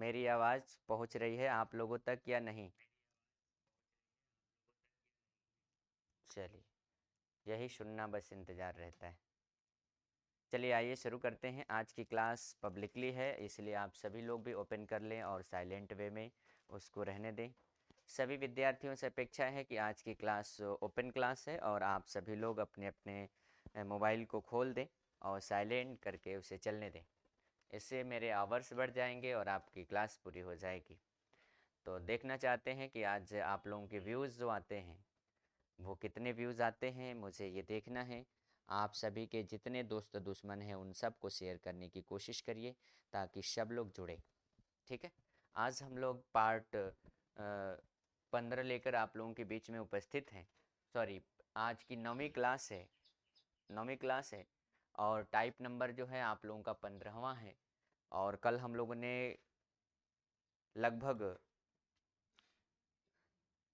मेरी आवाज़ पहुंच रही है आप लोगों तक या नहीं? चलिए, यही सुनना बस इंतज़ार रहता है। चलिए आइए शुरू करते हैं। आज की क्लास पब्लिकली है, इसलिए आप सभी लोग भी ओपन कर लें और साइलेंट वे में उसको रहने दें। सभी विद्यार्थियों से अपेक्षा है कि आज की क्लास ओपन क्लास है और आप सभी लोग अपने अपने मोबाइल को खोल दें और साइलेंट करके उसे चलने दें। इससे मेरे आवर्स बढ़ जाएंगे और आपकी क्लास पूरी हो जाएगी। तो देखना चाहते हैं कि आज आप लोगों के व्यूज़ जो आते हैं वो कितने व्यूज़ आते हैं, मुझे ये देखना है। आप सभी के जितने दोस्त दुश्मन हैं उन सबको शेयर करने की कोशिश करिए ताकि सब लोग जुड़े। ठीक है। आज हम लोग पार्ट 15 लेकर आप लोगों के बीच में उपस्थित हैं। सॉरी, आज की 9वीं क्लास है, 9वीं क्लास है और टाइप नंबर जो है आप लोगों का 15वां है। और कल हम लोगों ने लगभग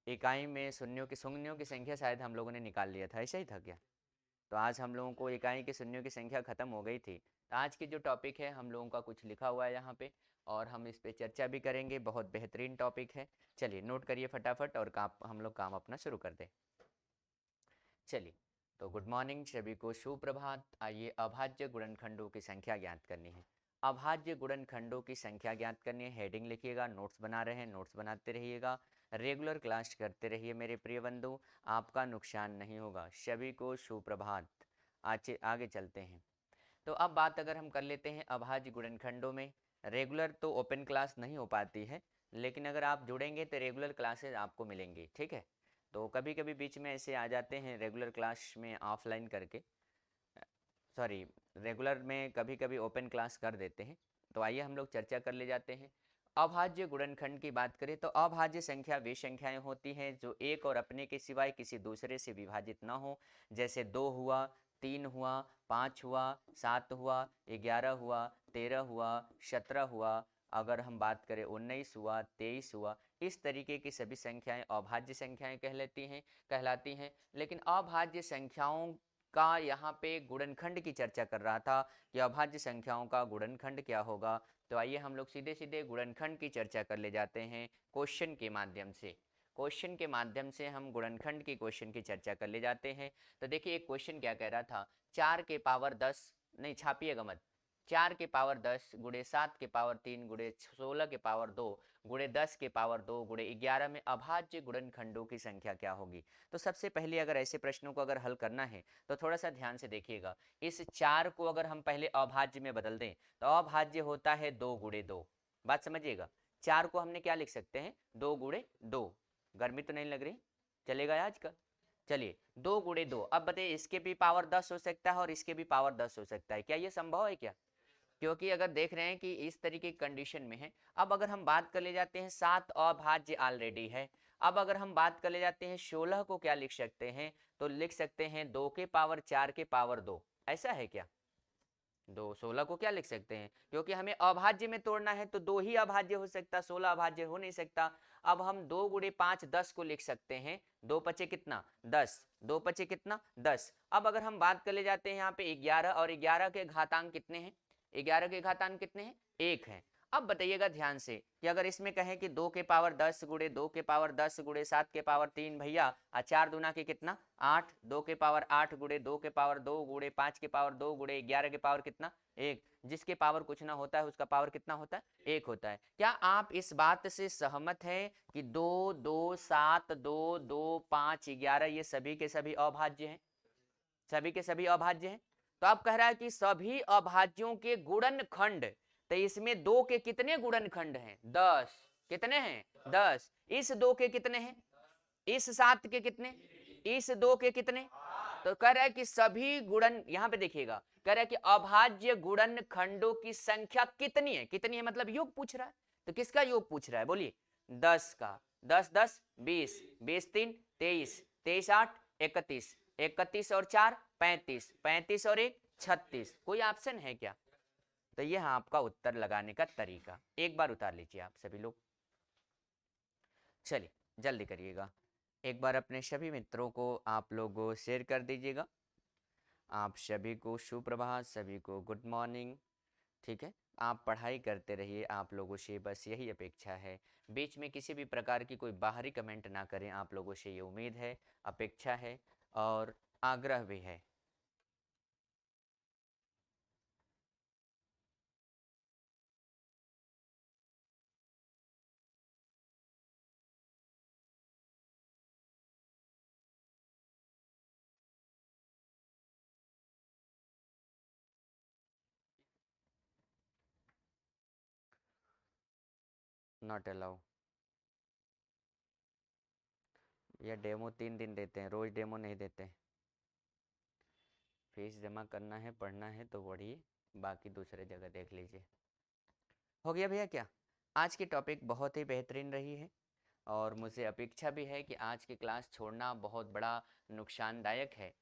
इकाई में शून्यों की संख्या शायद हम लोगों ने निकाल लिया था, ऐसा ही था क्या? तो आज हम लोगों को इकाई के शून्यों की संख्या ख़त्म हो गई थी। तो आज की जो टॉपिक है हम लोगों का कुछ लिखा हुआ है यहाँ पे और हम इस पे चर्चा भी करेंगे। बहुत बेहतरीन टॉपिक है। चलिए नोट करिए फटाफट और हम लोग काम अपना शुरू कर दें। चलिए, तो गुड मॉर्निंग सभी को, सुप्रभात। आइए अभाज्य गुणनखंडों की संख्या ज्ञात करनी है। अभाज्य गुणनखंडों की संख्या ज्ञात करनी है। हेडिंग लिखिएगा। नोट्स बना रहे हैं, नोट्स बनाते रहिएगा। रेगुलर क्लास करते रहिए मेरे प्रिय बंधु, आपका नुकसान नहीं होगा। सभी को सुप्रभात। आज आगे चलते हैं। तो अब बात अगर हम कर लेते हैं अभाज्य गुणनखंडों में, रेगुलर तो ओपन क्लास नहीं हो पाती है, लेकिन अगर आप जुड़ेंगे तो रेगुलर क्लासेस आपको मिलेंगी। ठीक है। तो कभी कभी बीच में ऐसे आ जाते हैं रेगुलर क्लास में ऑफलाइन करके, सॉरी, रेगुलर में कभी कभी ओपन क्लास कर देते हैं। तो आइए हम लोग चर्चा कर ले जाते हैं। अभाज्य गुणनखंड की बात करें तो अभाज्य संख्या वे संख्याएं होती हैं जो एक और अपने के सिवाय किसी दूसरे से विभाजित ना हो। जैसे 2 हुआ, 3 हुआ, 5 हुआ, 7 हुआ, 11 हुआ, 13 हुआ, 17 हुआ, अगर हम बात करें 19 हुआ, 23 हुआ, इस तरीके की सभी संख्याएं अभाज्य संख्याएं कहलाती हैं। लेकिन अभाज्य संख्याओं का यहाँ पे गुणनखंड की चर्चा कर रहा था कि अभाज्य संख्याओं का गुणनखंड क्या होगा। तो आइए हम लोग सीधे सीधे गुणनखंड की चर्चा कर ले जाते हैं क्वेश्चन के माध्यम से। क्वेश्चन के माध्यम से हम गुणनखंड की क्वेश्चन की चर्चा कर ले जाते हैं। तो देखिए एक क्वेश्चन क्या कह रहा था, 4 के पावर 10, नहीं छापिएगा मत, 4 के पावर 10 गुणे 7 के पावर 3 गुणे 16 के पावर 2 गुणे 10 के पावर 2 गुणे 11 में अभाज्य गुणनखंडों की संख्या क्या होगी। तो सबसे पहले अगर ऐसे प्रश्नों को अगर हल करना है तो थोड़ा सा ध्यान से देखिएगा। इस 4 को अगर हम पहले अभाज्य में बदल दें तो अभाज्य होता है 2 गुणे 2। बात समझिएगा। 4 को हमने क्या लिख सकते हैं, 2 गुणे 2। गर्मी तो नहीं लग रही? चलेगा आज का? चलिए 2 गुणे 2। अब बताइए इसके भी पावर 10 हो सकता है और इसके भी पावर 10 हो सकता है, क्या ये संभव है क्या? क्योंकि अगर देख रहे हैं कि इस तरीके की कंडीशन में है। अब अगर हम बात कर ले जाते हैं 7 अभाज्य ऑलरेडी है। अब अगर हम बात कर ले जाते हैं 16 को क्या लिख सकते हैं, तो लिख सकते हैं 2 के पावर 4 के पावर 2। ऐसा है क्या? 16 को क्या लिख सकते हैं, क्योंकि हमें अभाज्य में तोड़ना है तो 2 ही अभाज्य हो सकता, 16 अभाज्य हो नहीं सकता। अब हम 2 गुणे 5 10 को लिख सकते हैं। 2 पचे कितना 10, 2 पचे कितना 10। अब अगर हम बात कर ले जाते हैं यहाँ पे 11 और 11 के घातांक कितने हैं, 11 के घातांक कितने हैं, 1 है। अब बताइएगा ध्यान से कि अगर इसमें कहें कि 2 के पावर 10 गुणे 2 के पावर 10 गुणे 7 के पावर 3 भैया, और 4 दूना के कितना 8, 2 के पावर 8 गुणे 2 के पावर 2 गुणे 5 के पावर 2 गुणे 11 के पावर कितना 1। जिसके पावर कुछ ना होता है उसका पावर कितना होता है, 1 होता है। क्या आप इस बात से सहमत हैं कि 2 2 7 2 2 5 11 ये सभी के सभी अभाज्य हैं? सभी के सभी अभाज्य हैं। तो आप कह रहा है कि सभी अभाज्यों के गुणनखंड, तो इसमें 2 के कितने गुणनखंड हैं, 10। कितने हैं, 10। इस 2 के कितने हैं, इस 7 के कितने, इस 2 के कितने। तो कह रहा है कि सभी गुणन, यहां पे देखिएगा, कह रहा है कि अभाज्य गुणनखंडों की संख्या कितनी है, कितनी है मतलब योग पूछ रहा है। तो किसका योग पूछ रहा है, बोलिए 10 का। 10 10 20, 20 3 23, 23 8 31, 31 और 4 35, 35 और 1 36। कोई ऑप्शन है क्या? तो यह आपका उत्तर लगाने का तरीका। एक बार उतार लीजिए आप सभी लोग। चलिए जल्दी करिएगा। एक बार अपने सभी मित्रों को आप लोग शेयर कर दीजिएगा। आप सभी को सुप्रभात, सभी को गुड मॉर्निंग। ठीक है, आप पढ़ाई करते रहिए, आप लोगों से बस यही अपेक्षा है। बीच में किसी भी प्रकार की कोई बाहरी कमेंट ना करें, आप लोगों से ये उम्मीद है, अपेक्षा है और आग्रह भी है। Not allow. ये डेमो 3 दिन देते हैं, रोज डेमो नहीं देते। फीस जमा करना है, पढ़ना है तो पढ़िए, बाकी दूसरे जगह देख लीजिए। हो गया भैया क्या? आज की टॉपिक बहुत ही बेहतरीन रही है और मुझे अपेक्षा भी है कि आज की क्लास छोड़ना बहुत बड़ा नुकसानदायक है,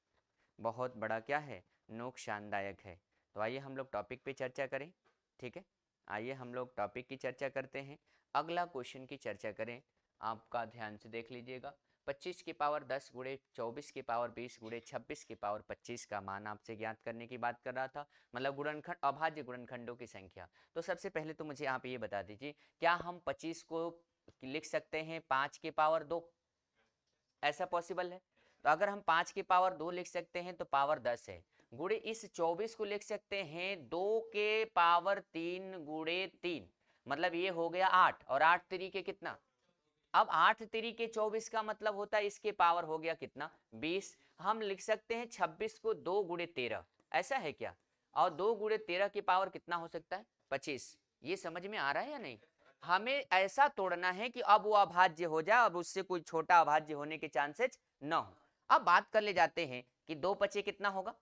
बहुत बड़ा क्या है, नुकसानदायक है। तो आइए हम लोग टॉपिक पे चर्चा करें। ठीक है, आइए हम लोग टॉपिक की चर्चा करते हैं, अगला क्वेश्चन की चर्चा करें। आपका ध्यान से देख लीजिएगा। 25 की पावर 10 गुणे 24 की पावर 20 गुणे 26 की पावर 25 का मान आपसे ज्ञात करने की बात कर रहा था, मतलब गुणनखंड, अभाज्य गुणनखंडों की संख्या। तो सबसे पहले तो मुझे आप ये बता दीजिए, क्या हम 25 को लिख सकते हैं 5 की पावर 2? ऐसा पॉसिबल है? तो अगर हम 5 की पावर 2 लिख सकते हैं तो पावर 10 है, गुणे इस 24 को लिख सकते हैं 2 के पावर 3 गुणे 3, मतलब ये हो गया 8, और 8 तरीके कितना? अब 8 तरीके 24 का मतलब होता है इसके पावर हो गया कितना? 20। हम लिख सकते हैं 26 को 2 गुणे 13, ऐसा है क्या? और 2 गुणे 13 की पावर कितना हो सकता है? 25। ये समझ में आ रहा है या नहीं? हमें ऐसा तोड़ना है कि अब वो अभाज्य हो जाए, अब उससे कोई छोटा अभाज्य होने के चांसेस न हो। अब बात कर ले जाते हैं कि 2 पचे कितना होगा?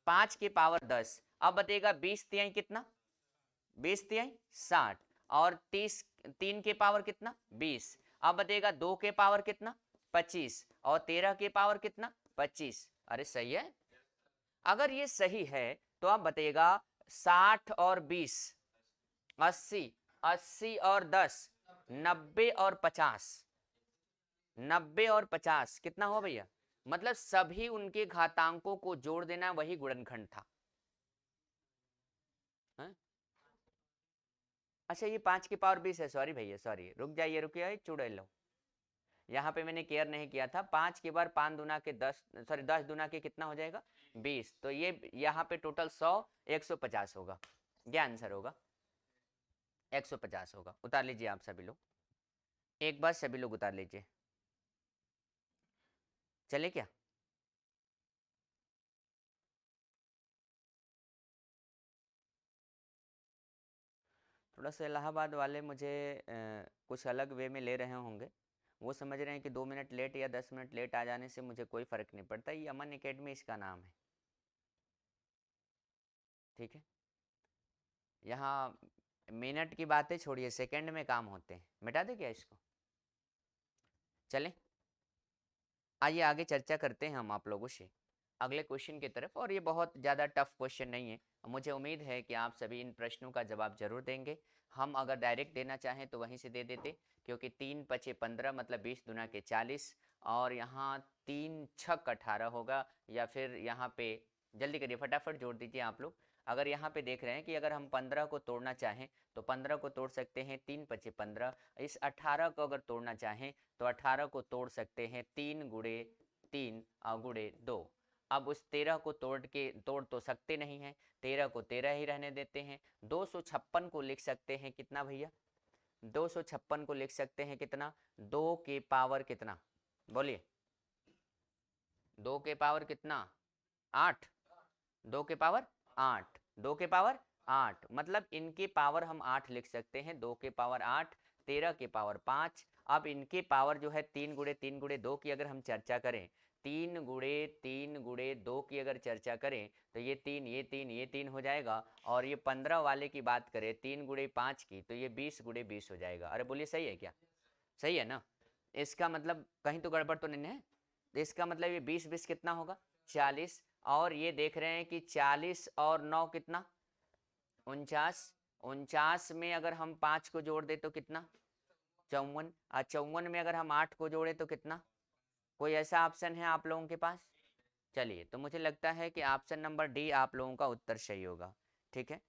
5 के पावर 10। अब बतेगा 20 तिहाई कितना? 20 तिहाई 60, और 30, 3 के पावर कितना? 20। अब बतेगा 2 के पावर कितना? 25, और 13 के पावर कितना? 25। अरे सही है। अगर ये सही है तो अब बतेगा 60 और 20 80, 80 और 10 90 और 50, 90 और 50 कितना हुआ भैया? मतलब सभी उनके घातांकों को जोड़ देना, वही गुणनखंड था। है? अच्छा ये 5 की पावर 20 है, सॉरी भैया सॉरी, रुक जाइए, रुकिए, चुड़ैल लो, यहाँ पे मैंने केयर नहीं किया था। 5 के बार 5 दुना के 10, सॉरी 10 दुना के कितना हो जाएगा? 20। तो ये यहाँ पे टोटल 100, 150 होगा, क्या आंसर होगा? 150 होगा। उतार लीजिए आप सभी लोग, एक बार सभी लोग उतार लीजिए, चले क्या? थोड़ा सा इलाहाबाद वाले मुझे कुछ अलग वे में ले रहे होंगे, वो समझ रहे हैं कि 2 मिनट लेट या 10 मिनट लेट आ जाने से मुझे कोई फ़र्क नहीं पड़ता। ये अमन एकेडमी इसका नाम है। ठीक है, यहाँ मिनट की बातें छोड़िए, सेकंड में काम होते हैं। मिटा दे क्या इसको? चलें, आइए आगे चर्चा करते हैं हम आप लोगों से अगले क्वेश्चन की तरफ। और ये बहुत ज़्यादा टफ क्वेश्चन नहीं है, मुझे उम्मीद है कि आप सभी इन प्रश्नों का जवाब जरूर देंगे। हम अगर डायरेक्ट देना चाहें तो वहीं से दे देते, क्योंकि 3 पचे 15 मतलब 20 दुना के 40, और यहाँ 3 छक 18 होगा, या फिर यहाँ पे जल्दी करिए फटाफट जोड़ दीजिए आप लोग। अगर यहाँ पे देख रहे हैं कि अगर हम 15 को तोड़ना चाहें तो 15 को तोड़ सकते हैं 3 पचे 15, इस 18 को अगर तोड़ना चाहें तो 18 को तोड़ सकते हैं 3 गुणे 3 गुणे 2। अब उस 13 को तोड़ तो सकते नहीं हैं, 13 को 13 ही रहने देते हैं। 256 को लिख सकते हैं कितना भैया? 256 को लिख सकते हैं कितना? 2 के पावर कितना? बोलिए, 2 के पावर कितना? 8। 2 के पावर 8, 2 के पावर 8, मतलब इनके पावर हम 8 लिख सकते हैं। 2 के पावर 8, 13 के पावर 5। अब इनके पावर जो है 3 गुणे 2 की अगर हम चर्चा करें, 3 गुणे 2 की अगर चर्चा करें तो ये 3, ये 3, ये 3 हो जाएगा। और ये 15 वाले की बात करें 3 गुणे 5 की, तो ये 20 गुणे 20 हो जाएगा। अरे बोलिए सही है क्या? सही है ना? इसका मतलब कहीं तो गड़बड़ तो नहीं है? तो इसका मतलब ये 20 20 कितना होगा? 40। और ये देख रहे हैं कि 40 और 9 कितना? 49। 49 में अगर हम 5 को जोड़ दे तो कितना? 54। 54 में अगर हम 8 को जोड़े तो कितना? कोई ऐसा ऑप्शन है आप लोगों के पास? चलिए, तो मुझे लगता है कि ऑप्शन नंबर डी आप लोगों का उत्तर सही होगा। ठीक है,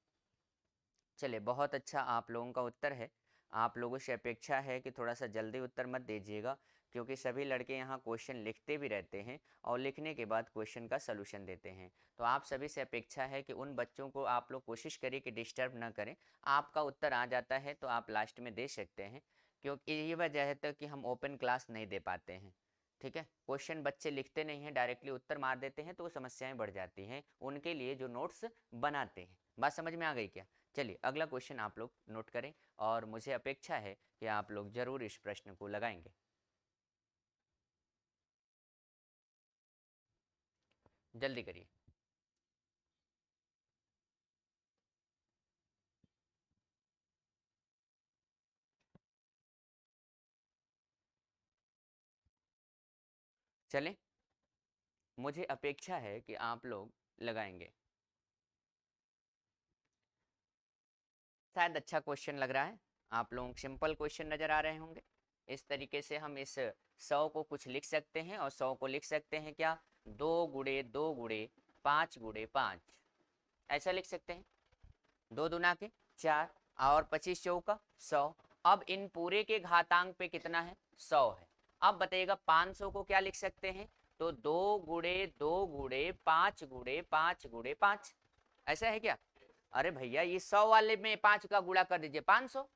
चलिए, बहुत अच्छा आप लोगों का उत्तर है। आप लोगों से अपेक्षा है कि थोड़ा सा जल्दी उत्तर मत दीजिएगा, क्योंकि सभी लड़के यहाँ क्वेश्चन लिखते भी रहते हैं और लिखने के बाद क्वेश्चन का सलूशन देते हैं। तो आप सभी से अपेक्षा है कि उन बच्चों को आप लोग कोशिश करिए कि डिस्टर्ब ना करें। आपका उत्तर आ जाता है तो आप लास्ट में दे सकते हैं, क्योंकि ये वजह है तो कि हम ओपन क्लास नहीं दे पाते हैं। ठीक है, क्वेश्चन बच्चे लिखते नहीं हैं, डायरेक्टली उत्तर मार देते हैं, तो वो समस्याएं बढ़ जाती हैं उनके लिए जो नोट्स बनाते हैं। बात समझ में आ गई क्या? चलिए, अगला क्वेश्चन आप लोग नोट करें और मुझे अपेक्षा है कि आप लोग जरूर इस प्रश्न को लगाएंगे। जल्दी करिए। चलें, मुझे अपेक्षा है कि आप लोग लगाएंगे। शायद अच्छा क्वेश्चन लग रहा है, आप लोग सिंपल क्वेश्चन नज़र आ रहे होंगे। इस तरीके से हम इस 100 को कुछ लिख सकते हैं और 100 को लिख सकते हैं क्या, 2 गुणे 2 गुणे 5 गुणे 5, ऐसा लिख सकते हैं। 2 दूना के 4 और 25 चौका 100। अब इन पूरे के घातांक पे कितना है, 100 है। अब बताइएगा 500 को क्या लिख सकते हैं, तो 2 गुणे 2 गुणे 5 गुणे 5 गुणे 5, ऐसा है क्या? अरे भैया, ये 100 वाले में 5 का गुणा कर दीजिए 500,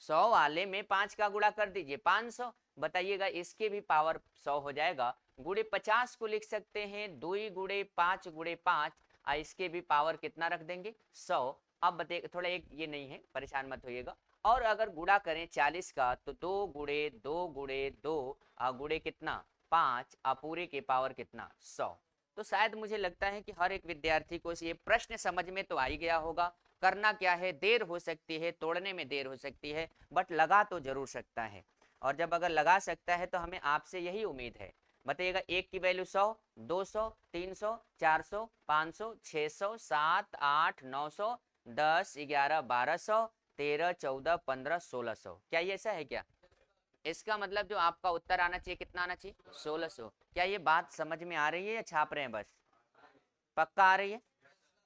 100 वाले में 5 का गुणा कर दीजिए 500। बताइएगा, इसके भी पावर 100 हो जाएगा। गुणे 50 को लिख सकते हैं 2 गुणे 5 गुणे 5, और इसके भी पावर कितना रख देंगे, 100। अब बताइए, थोड़ा एक ये नहीं है, परेशान मत होइएगा। और अगर गुणा करें 40 का, तो 2 गुणे 2 गुणे 2 गुणे कितना 5, पूरे के पावर कितना 100। तो शायद मुझे लगता है कि हर एक विद्यार्थी को ये प्रश्न समझ में तो आ ही गया होगा। करना क्या है, देर हो सकती है, तोड़ने में देर हो सकती है, बट लगा तो जरूर सकता है। और जब अगर लगा सकता है तो हमें आपसे यही उम्मीद है। बताइएगा, एक की वैल्यू 100, 200, 300, 400, 500, 600, 7, 8, 900, 10, 11, 1200, 13, 14, 15, 1600। क्या ये ऐसा है क्या? इसका मतलब जो आपका उत्तर आना चाहिए, कितना आना चाहिए, 1600। क्या ये बात समझ में आ रही है या छाप रहे हैं बस? पक्का आ रही है?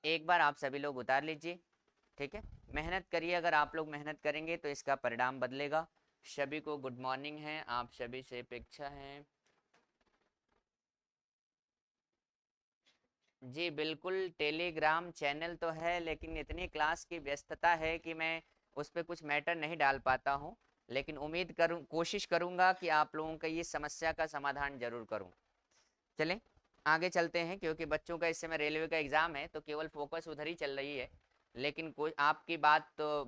एक बार आप सभी लोग उतार लीजिए। ठीक है, मेहनत करिए। अगर आप लोग मेहनत करेंगे तो इसका परिणाम बदलेगा। सभी को गुड मॉर्निंग है, आप सभी से अपेक्षा है। जी बिल्कुल, टेलीग्राम चैनल तो है, लेकिन इतनी क्लास की व्यस्तता है कि मैं उस पर कुछ मैटर नहीं डाल पाता हूँ। लेकिन उम्मीद करूँ, कोशिश करूँगा कि आप लोगों का ये समस्या का समाधान जरूर करूँ। चलें, आगे चलते हैं, क्योंकि बच्चों का इस समय रेलवे का एग्ज़ाम है तो केवल फोकस उधर ही चल रही है। लेकिन कोई आपकी बात तो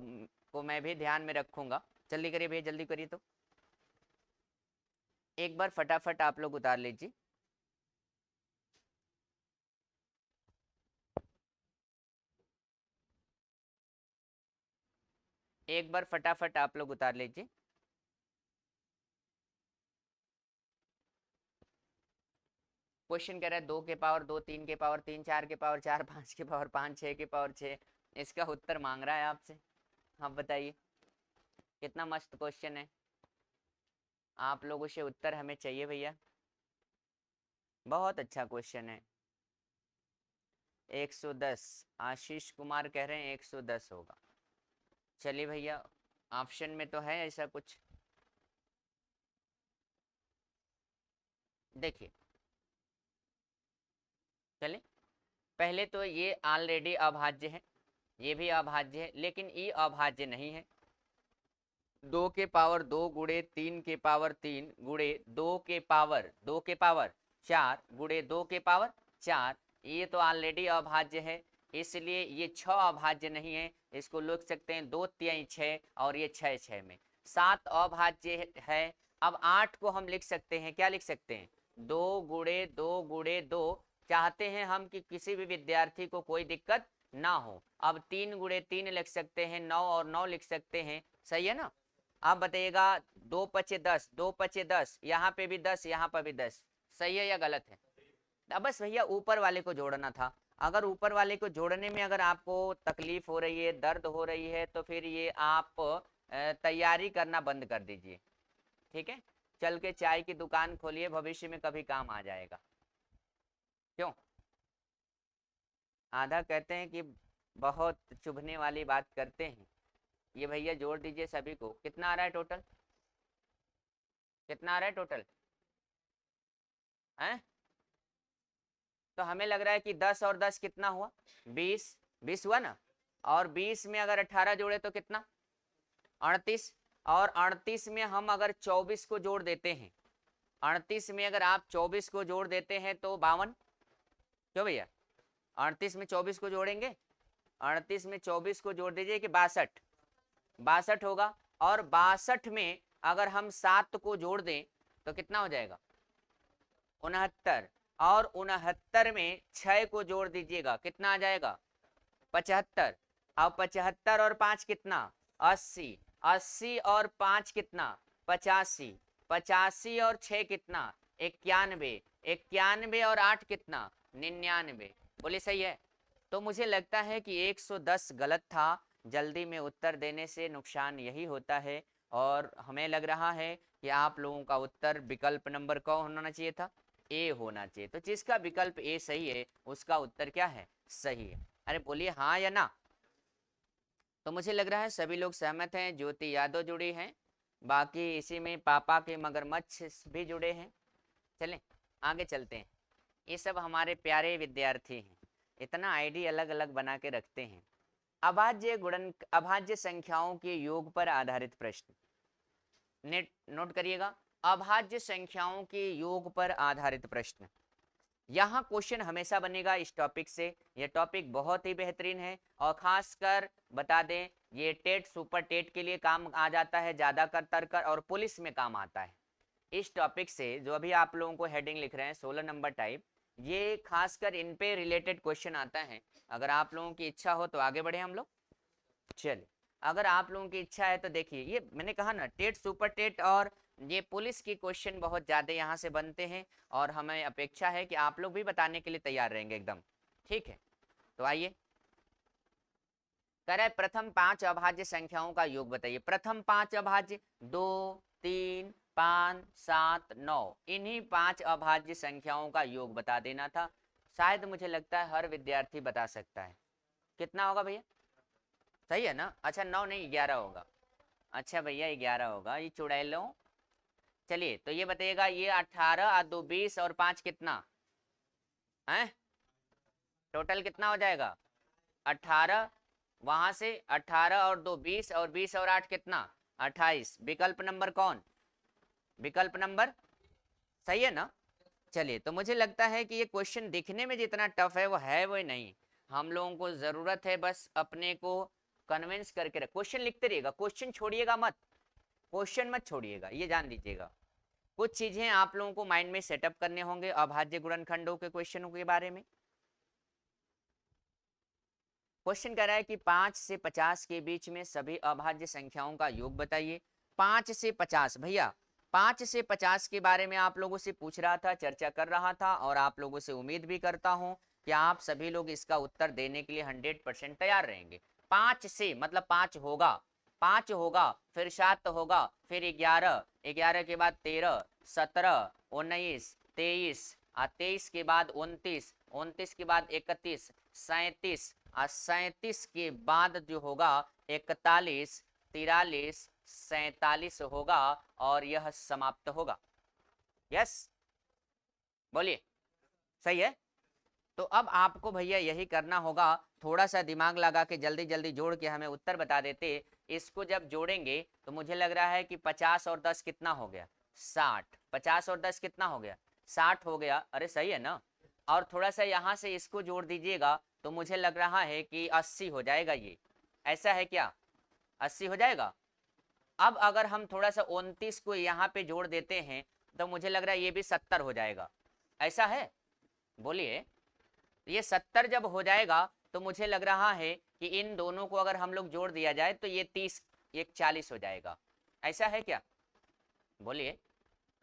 को मैं भी ध्यान में रखूँगा। जल्दी करिए भैया, जल्दी करिए। तो एक बार फटाफट आप लोग उतार लीजिए। एक बार फटाफट आप लोग उतार लीजिए। क्वेश्चन कह रहा है 2 के पावर 2, 3 के पावर 3, 4 के पावर 4, 5 के पावर 5, 6 के पावर 6। इसका उत्तर मांग रहा है आपसे। आप बताइए, कितना मस्त क्वेश्चन है। आप लोगों से उत्तर हमें चाहिए भैया। बहुत अच्छा क्वेश्चन है। 110, आशीष कुमार कह रहे हैं 110 होगा। चलिए भैया, ऑप्शन में तो है ऐसा कुछ। देखिए, चलिए, पहले तो ये ऑलरेडी अभाज्य है, ये भी अभाज्य है, लेकिन ये अभाज्य नहीं है। 2 के पावर 2 गुणे 3 के पावर 3 गुणे 2 के पावर 4 ये तो ऑलरेडी अभाज्य है, इसलिए ये 6 अभाज्य नहीं है। इसको लिख सकते हैं 2 तिहाई 6, और ये 6 में 7 अभाज्य है। अब 8 को हम लिख सकते हैं, क्या लिख सकते हैं, 2 गुणे 2 गुणे 2। चाहते हैं हम कि किसी भी विद्यार्थी को कोई दिक्कत ना हो। अब 3 गुणे 3 लिख सकते हैं, 9 और 9 लिख सकते हैं, सही है ना? आप बताइएगा, 2 पचे 10, 2 पचे 10, यहाँ पे भी 10, यहाँ पर भी 10, सही है या गलत है? अब बस भैया ऊपर वाले को जोड़ना था। अगर ऊपर वाले को जोड़ने में अगर आपको तकलीफ हो रही है, दर्द हो रही है, तो फिर ये आप तैयारी करना बंद कर दीजिए। ठीक है, चल के चाय की दुकान खोलिए, भविष्य में कभी काम आ जाएगा। क्यों? आधा कहते हैं कि बहुत चुभने वाली बात करते हैं। ये भैया जोड़ दीजिए सभी को, कितना आ रहा है टोटल, कितना आ रहा है टोटल हैं? तो हमें लग रहा है कि 10 और 10 कितना हुआ, 20, 20 हुआ ना। और 20 में अगर 18 जोड़े तो कितना, 38। और 38 में हम अगर 24 को जोड़ देते हैं, 38 में अगर आप 24 को जोड़ देते हैं तो 52, क्यों भैया 38 में 24 को जोड़ेंगे, 38 में 24 को जोड़ दीजिए कि 62, 62 होगा। और 62 में अगर हम 7 को जोड़ दें तो कितना हो जाएगा, 69। और 69 में 6 को जोड़ दीजिएगा, कितना आ जाएगा, 75। अब 75 और 5 कितना, 80, 80 और 5 कितना, 85, 85 और 6 कितना, 91, 91 और 8 कितना, 99। बोले सही है। तो मुझे लगता है कि 110 गलत था। जल्दी में उत्तर देने से नुकसान यही होता है। और हमें लग रहा है कि आप लोगों का उत्तर विकल्प नंबर कौन होना चाहिए था, ए होना चाहिए। तो जिसका विकल्प ए सही है उसका उत्तर क्या है, सही है। अरे बोलिए हाँ या ना। तो मुझे लग रहा है सभी लोग सहमत हैं। ज्योति यादव जुड़ी हैं, बाकी इसी में पापा के मगरमच्छ भी जुड़े हैं। चलें आगे चलते हैं। ये सब हमारे प्यारे विद्यार्थी हैं, इतना आईडी अलग अलग बना के रखते हैं। अभाज्य गुणन, अभाज्य संख्याओं के योग पर आधारित प्रश्न, नेट नोट करिएगा। अभाज्य संख्याओं के योग पर आधारित प्रश्न, यहाँ क्वेश्चन हमेशा बनेगा इस टॉपिक से। ये टॉपिक बहुत ही बेहतरीन है और खासकर बता दें ये टेट सुपर टेट के लिए काम आ जाता है ज़्यादा कर और पुलिस में काम आता है। इस टॉपिक से जो अभी आप लोगों को हेडिंग लिख रहे हैं 16 नंबर टाइप, ये खासकर इन पे रिलेटेड क्वेश्चन आता है। अगर आप लोगों की इच्छा हो तो आगे बढ़े हम लोग। चलिए अगर आप लोगों की इच्छा है तो देखिए, ये मैंने कहा ना टेट सुपर टेट और ये पुलिस की क्वेश्चन बहुत ज़्यादा यहाँ से बनते हैं और हमें अपेक्षा है कि आप लोग भी बताने के लिए तैयार रहेंगे एकदम। ठीक है तो आइए, कह रहा है प्रथम 5 अभाज्य संख्याओं का योग बताइए। प्रथम 5 अभाज्य 2, 3, 5, 7, 9, इन्हीं 5 अभाज्य संख्याओं का योग बता देना था। शायद मुझे लगता है हर विद्यार्थी बता सकता है। कितना होगा भैया, सही है ना। अच्छा 9 नहीं 11 होगा। अच्छा भैया 11 होगा, ये चुड़ैल लो। चलिए तो ये बताइएगा, ये 18 और 2 20 और 5 कितना है, टोटल कितना हो जाएगा 18। वहां से 18 और 2 20 और 20 और 8 कितना 28। विकल्प नंबर कौन, विकल्प नंबर सही है ना। चलिए तो मुझे लगता है कि ये क्वेश्चन दिखने में जितना टफ है वो है वो नहीं। हम लोगों को जरूरत है बस अपने को कन्विंस करके रख। क्वेश्चन लिखते रहिएगा, क्वेश्चन छोड़िएगा मत, क्वेश्चन मत छोड़िएगा, ये जान लीजिएगा। कुछ चीजें आप लोगों को माइंड में सेटअप करने होंगे अभाज्य गुणनखंडों के क्वेश्चनों के बारे में। क्वेश्चन कह रहा है कि 5 से 50 के बीच में सभी अभाज्य संख्याओं का योग बताइए। 5 से 50 भैया, 5 से 50 के बारे में आप लोगों से पूछ रहा था, चर्चा कर रहा था और आप लोगों से उम्मीद भी करता हूं कि आप सभी लोग इसका उत्तर देने के लिए 100% तैयार रहेंगे। 5 से मतलब 5 होगा, 5 होगा, फिर 7 होगा, फिर 11, 11 के बाद 13, 17, 19, 23, 23 के बाद 29, 29 के बाद 31, 37, 37 के बाद जो होगा 41, 43, 47 होगा और यह समाप्त होगा। यस बोलिए सही है। तो अब आपको भैया यही करना होगा, थोड़ा सा दिमाग लगा के जल्दी जल्दी जोड़ के हमें उत्तर बता देते। इसको जब जोड़ेंगे तो मुझे लग रहा है कि 50 और 10 कितना हो गया 60, 50 और 10 कितना हो गया 60 हो गया। अरे सही है ना। और थोड़ा सा यहाँ से इसको जोड़ दीजिएगा तो मुझे लग रहा है कि 80 हो जाएगा। ये ऐसा है क्या, 80 हो जाएगा। अब अगर हम थोड़ा सा 29 को यहाँ पे जोड़ देते हैं तो मुझे लग रहा है ये भी 70 हो जाएगा। ऐसा है, बोलिए। ये 70 जब हो जाएगा तो मुझे लग रहा है कि इन दोनों को अगर हम लोग जोड़ दिया जाए तो ये 30, ये 40 हो जाएगा। ऐसा है क्या, बोलिए।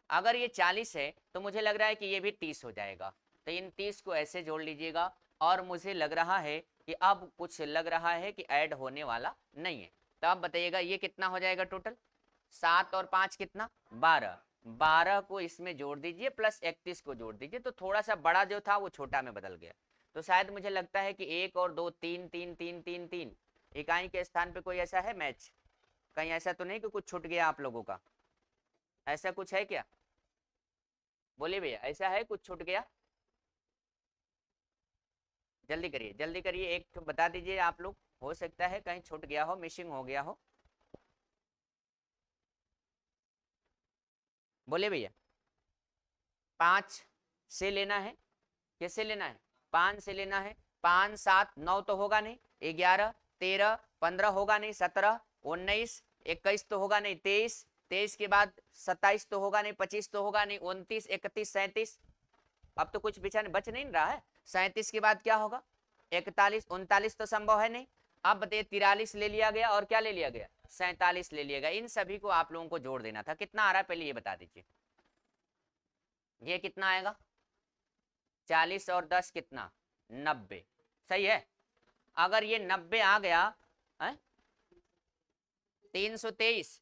अगर ये 40 है तो मुझे लग रहा है कि ये भी 30 हो जाएगा। तो इन 30 को ऐसे जोड़ लीजिएगा और मुझे लग रहा है कि अब कुछ लग रहा है कि ऐड होने वाला नहीं है। तो आप बताइएगा ये कितना हो जाएगा टोटल, 7 और 5 कितना 12, 12 को इसमें जोड़ दीजिए प्लस 31 को जोड़ दीजिए तो थोड़ा सा बड़ा जो था वो छोटा में बदल गया। तो तो शायद मुझे लगता है कि 1 और 2 3 3 3 3 3 इकाई के स्थान पे कोई ऐसा है मैच? कहीं ऐसा तो नहीं कि कुछ छूट गया आप लोगों का? ऐसा कुछ है क्या? बोलिए भैया, ऐसा है कुछ छूट गया? जल्दी करिए, एक तो बता दीजिए आप लोग, हो सकता है कहीं छूट गया हो, मिसिंग हो गया हो। बोले भैया। 5 से लेना है, कैसे लेना है? 5 से लेना है। 5 7 9 तो होगा नहीं, 11 13 15 होगा नहीं, 17 19 21 तो होगा नहीं, 23 23 के बाद 27 तो होगा नहीं, 25 तो होगा नहीं, 29 31 37। अब तो कुछ बच नहीं रहा है। 37 के बाद क्या होगा? 41 39 तो संभव है नहीं। अब बताइए, 43 ले लिया गया और क्या ले लिया गया? 47 ले लिया गया। इन सभी को आप लोगों को जोड़ देना था। कितना आ रहा है पहले ये बता दीजिए। ये कितना आएगा? 40 और 10 कितना? 90। सही है। अगर ये 90 आ गया है, 323,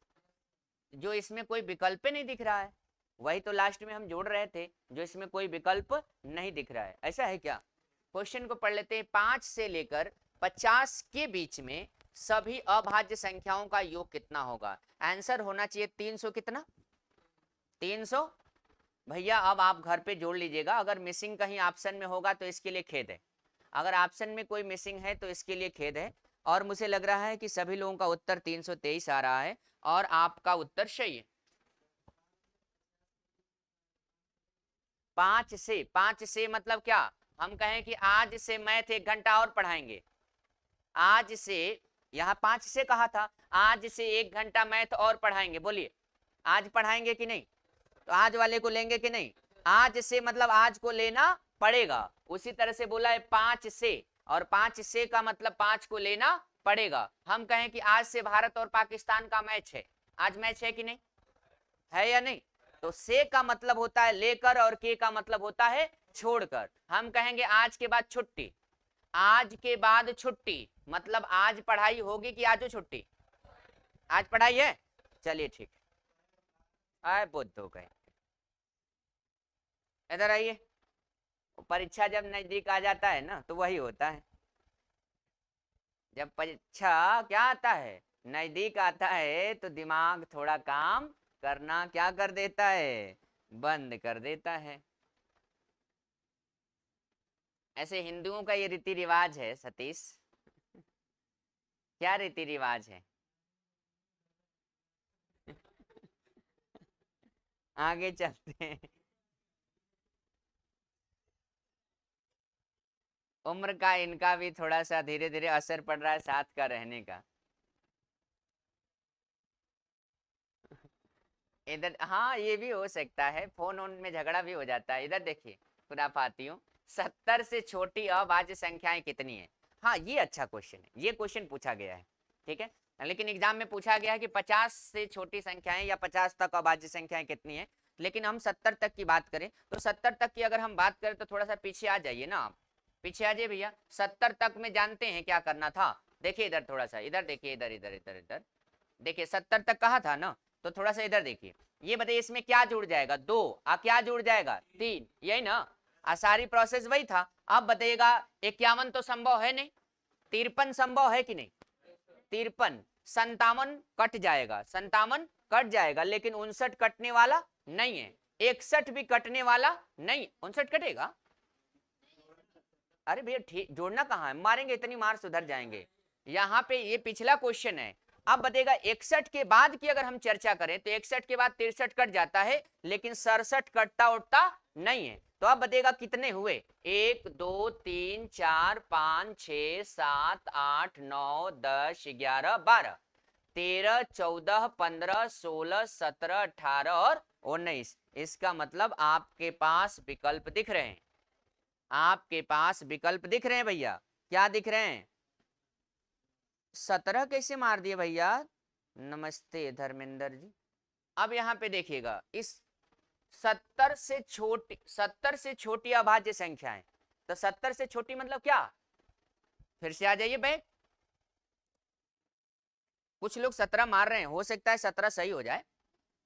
जो इसमें कोई विकल्प नहीं दिख रहा है, वही तो लास्ट में हम जोड़ रहे थे, जो इसमें कोई विकल्प नहीं दिख रहा है। ऐसा है क्या? क्वेश्चन को पढ़ लेते हैं। 5 से लेकर 50 के बीच में सभी अभाज्य संख्याओं का योग कितना होगा? आंसर होना चाहिए 300 कितना? 300। भैया अब आप घर पे जोड़ लीजिएगा, अगर मिसिंग कहीं ऑप्शन में होगा तो इसके लिए खेद है। अगर ऑप्शन में कोई मिसिंग है तो इसके लिए खेद है। और मुझे लग रहा है कि सभी लोगों का उत्तर 323 आ रहा है और आपका उत्तर सही है। 5 से मतलब क्या? हम कहें कि आज से मैथ 1 घंटा और पढ़ाएंगे। आज से, यहाँ 5 से कहा था, आज से 1 घंटा मैथ और पढ़ाएंगे। बोलिए, आज पढ़ाएंगे कि नहीं? तो आज वाले को लेंगे कि नहीं? आज से मतलब आज को लेना पड़ेगा। उसी तरह से बोला है 5 से, और 5 से का मतलब 5 को लेना पड़ेगा। हम कहें कि आज से भारत और पाकिस्तान का मैच है, आज मैच है कि नहीं? है या नहीं? तो से का मतलब होता है लेकर और के का मतलब होता है छोड़कर। हम कहेंगे आज के बाद छुट्टी, आज के बाद छुट्टी मतलब आज पढ़ाई होगी कि आज छुट्टी? आज पढ़ाई है। चलिए ठीक है। आए बुद्ध हो गए। इधर आइए। परीक्षा जब नजदीक आ जाता है ना तो वही होता है। जब परीक्षा क्या आता है, नजदीक आता है, तो दिमाग थोड़ा काम करना क्या कर देता है? बंद कर देता है। ऐसे हिंदुओं का ये रीति रिवाज है सतीश। क्या रीति रिवाज है? आगे चलते हैं। उम्र का इनका भी थोड़ा सा धीरे धीरे असर पड़ रहा है साथ का रहने का। इधर हाँ, ये भी हो सकता है, फोन ऑन में झगड़ा भी हो जाता है। इधर देखिए, खुराफातियों, 70 से छोटी अभाज्य संख्याएं कितनी है? हाँ, ये अच्छा क्वेश्चन है, ये क्वेश्चन पूछा गया है, ठीक है। लेकिन एग्जाम में पूछा गया है कि 50 से छोटी संख्याएं या 50 तक अभाज्य संख्याएं कितनी है। लेकिन हम 70 तक की बात करें तो 70 तक की अगर हम बात करें तो थोड़ा सा पीछे आ जाइए ना आप, पीछे आ जाइए भैया। 70 तक में जानते हैं क्या करना था? देखिए इधर थोड़ा सा, इधर देखिए, इधर इधर इधर इधर देखिए, 70 तक कहा था ना, तो थोड़ा सा इधर देखिए। ये बताइए इसमें क्या जुड़ जाएगा? 2 क्या जुड़ जाएगा? 3, यही ना? सारी प्रोसेस वही था। अब बताइएगा 51 तो संभव है नहीं, 53 संभव है कि नहीं? 53, 57 कट जाएगा, 57 कट जाएगा, लेकिन 59 कटने वाला नहीं है, 61 भी कटने वाला नहीं। 59 कटेगा? अरे भैया ठीक, जोड़ना कहाँ है, मारेंगे इतनी मार सुधर जाएंगे। यहाँ पे ये पिछला क्वेश्चन है। अब बताएगा 61 के बाद की अगर हम चर्चा करें तो 61 के बाद 63 कट जाता है, लेकिन 67 कटता उठता नहीं है। तो अब बताएगा कितने हुए? 1 2 3 4 5 6 7 8 9 10 11 12 13 14 15 16 17 18 और 19। इसका मतलब आपके पास विकल्प दिख रहे हैं, आपके पास विकल्प दिख रहे हैं भैया। क्या दिख रहे हैं? 17 कैसे मार दिए भैया? नमस्ते धर्मेंद्र जी। अब यहाँ पे देखिएगा, इस 70 से छोटी अभाज्य संख्या है, तो 70 से छोटी मतलब क्या? फिर से आ जाइए बैक। कुछ लोग 17 मार रहे हैं, हो सकता है 17 सही हो जाए।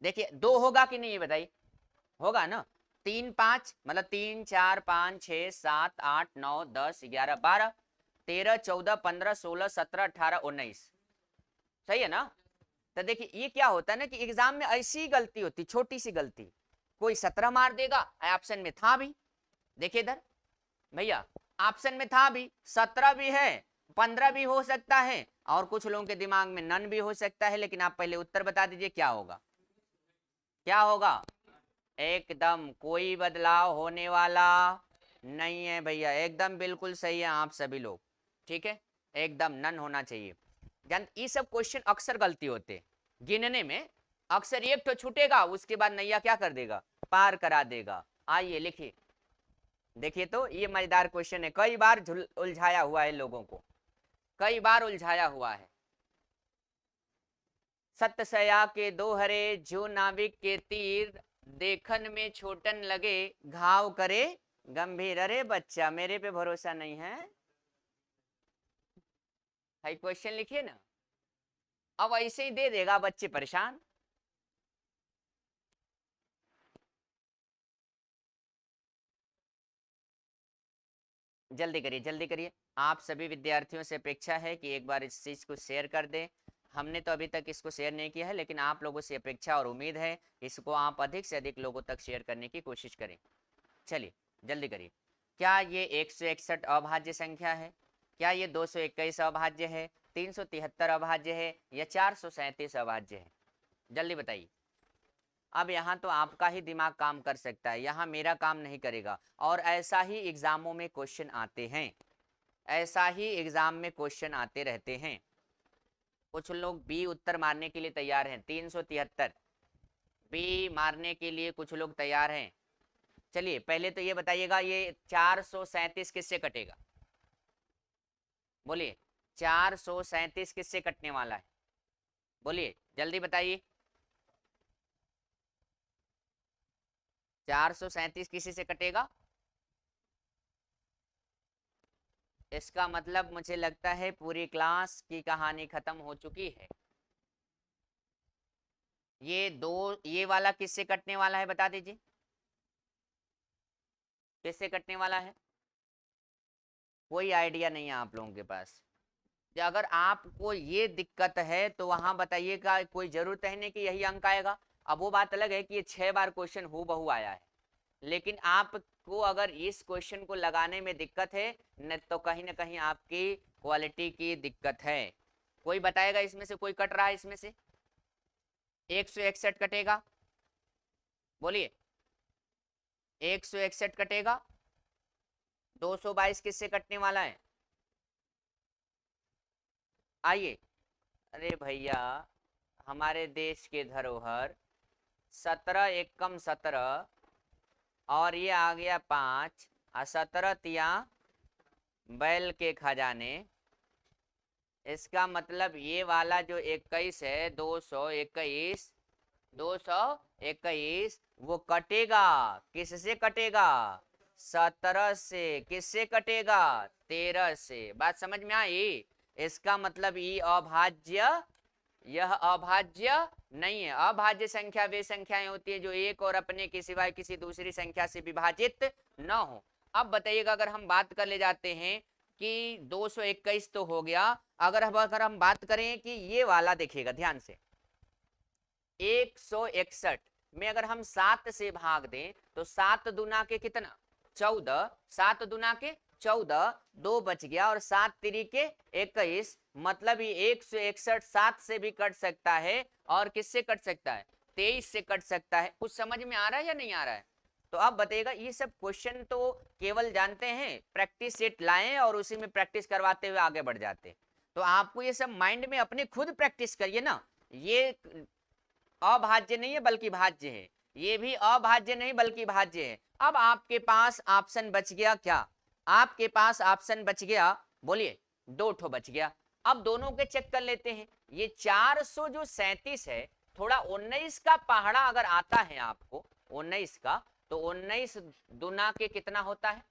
देखिए 2 होगा कि नहीं ये बताइए, होगा ना? 3 5 मतलब 3 4 5 6 7 8 9 10 11 12 13 14 15 16 17 18 19। सही है ना? तो देखिए ये क्या होता है ना कि एग्जाम में ऐसी गलती होती, छोटी सी गलती, कोई 17 मार देगा, ऑप्शन में था भी, देखिए इधर भैया ऑप्शन में था भी, 17 भी है, 15 भी हो सकता है, और कुछ लोगों के दिमाग में नन भी हो सकता है। लेकिन आप पहले उत्तर बता दीजिए क्या होगा, क्या होगा? एकदम कोई बदलाव होने वाला नहीं है भैया, एकदम बिल्कुल सही है आप सभी लोग, ठीक है, एकदम नन होना चाहिए। जान ये सब क्वेश्चन अक्सर गलती होते हैं, गिनने में अक्सर एक तो छूटेगा, उसके बाद नैया क्या कर देगा, पार करा देगा। आइए लिखिए, देखिए तो ये मजेदार क्वेश्चन है, कई बार उलझाया हुआ है लोगों को, कई बार उलझाया हुआ है। सतसया के दोहरे जो नाविक के तीर, देखन में छोटन लगे घाव करे गंभीर। अरे बच्चा मेरे पे भरोसा नहीं है, भाई क्वेश्चन लिखिए ना, अब ऐसे ही दे देगा बच्चे परेशान। जल्दी करिए जल्दी करिए, आप सभी विद्यार्थियों से अपेक्षा है कि एक बार इस चीज को शेयर कर दें। हमने तो अभी तक इसको शेयर नहीं किया है, लेकिन आप लोगों से अपेक्षा और उम्मीद है इसको आप अधिक से अधिक लोगों तक शेयर करने की कोशिश करें। चलिए जल्दी करिए, क्या ये 161 अभाज्य संख्या है, क्या ये 221 अभाज्य है, 373 अभाज्य है, या 437 अभाज्य है? जल्दी बताइए। अब यहाँ तो आपका ही दिमाग काम कर सकता है, यहाँ मेरा काम नहीं करेगा। और ऐसा ही एग्जामों में क्वेश्चन आते हैं, ऐसा ही एग्जाम में क्वेश्चन आते रहते हैं। कुछ लोग बी उत्तर मारने के लिए तैयार हैं, 373 बी मारने के लिए कुछ लोग तैयार हैं। चलिए पहले तो ये बताइएगा, ये 437 किससे कटेगा? बोलिए 437 किससे कटने वाला है? बोलिए जल्दी बताइए। 437 किसी से कटेगा? इसका मतलब मुझे लगता है पूरी क्लास की कहानी खत्म हो चुकी है। ये वाला किससे कटने वाला है बता दीजिए, किससे कटने वाला है? कोई आइडिया नहीं है आप लोगों के पास? अगर आपको ये दिक्कत है तो वहां बताइएगा, कोई जरूरत है नहीं कि यही अंक आएगा। अब वो बात अलग है कि ये 6 बार क्वेश्चन हूबहू आया है, लेकिन आपको अगर इस क्वेश्चन को लगाने में दिक्कत है न, तो कहीं ना कहीं आपकी क्वालिटी की दिक्कत है। कोई बताएगा इसमें से कोई कट रहा है इसमें से? 161 कटेगा, बोलिए 161 कटेगा। 222 किससे कटने वाला है? आइए, अरे भैया हमारे देश के धरोहर 17 एकम 17 और ये आ गया 5 और 17 तिया बैल के खजाने। इसका मतलब ये वाला जो 21 है, 221 वो कटेगा, किससे कटेगा? 17 से। किससे कटेगा? 13 से। बात समझ में आई? इसका मतलब ये अभाज्य, यह अभाज्य नहीं है। अभाज्य संख्या वे संख्याएं होती है जो एक और अपने के सिवाय किसी दूसरी संख्या से विभाजित न हो। अब बताइएगा, अगर हम बात कर ले जाते हैं कि 221 तो हो गया, अगर हम बात करें कि ये वाला देखिएगा ध्यान से, 161 में अगर हम 7 से भाग दें तो 7 दुना के कितना? 14, 7 दुना के 14, 2 बच गया, और 7 तिरी के 21, मतलब ये 161 7 से भी कट सकता है, और किससे कट सकता है? 23 से कट सकता है। कुछ समझ में आ रहा है या नहीं आ रहा है? तो आप बताइएगा, ये सब क्वेश्चन तो केवल जानते हैं प्रैक्टिस सेट लाएं और उसी में प्रैक्टिस करवाते हुए आगे बढ़ जाते। तो आपको ये सब माइंड में अपने खुद प्रैक्टिस करिए ना। ये अभाज्य नहीं है बल्कि भाज्य है, ये भी अभाज्य नहीं बल्कि भाज्य है। अब आपके पास ऑप्शन बच गया क्या? आपके पास ऑप्शन बच गया, बोलिए 2 ठो बच गया। अब दोनों के चेक कर लेते हैं। ये 437 है, थोड़ा 19 का पहाड़ा अगर आता है आपको, 19 का, तो 19 दुना के कितना होता है?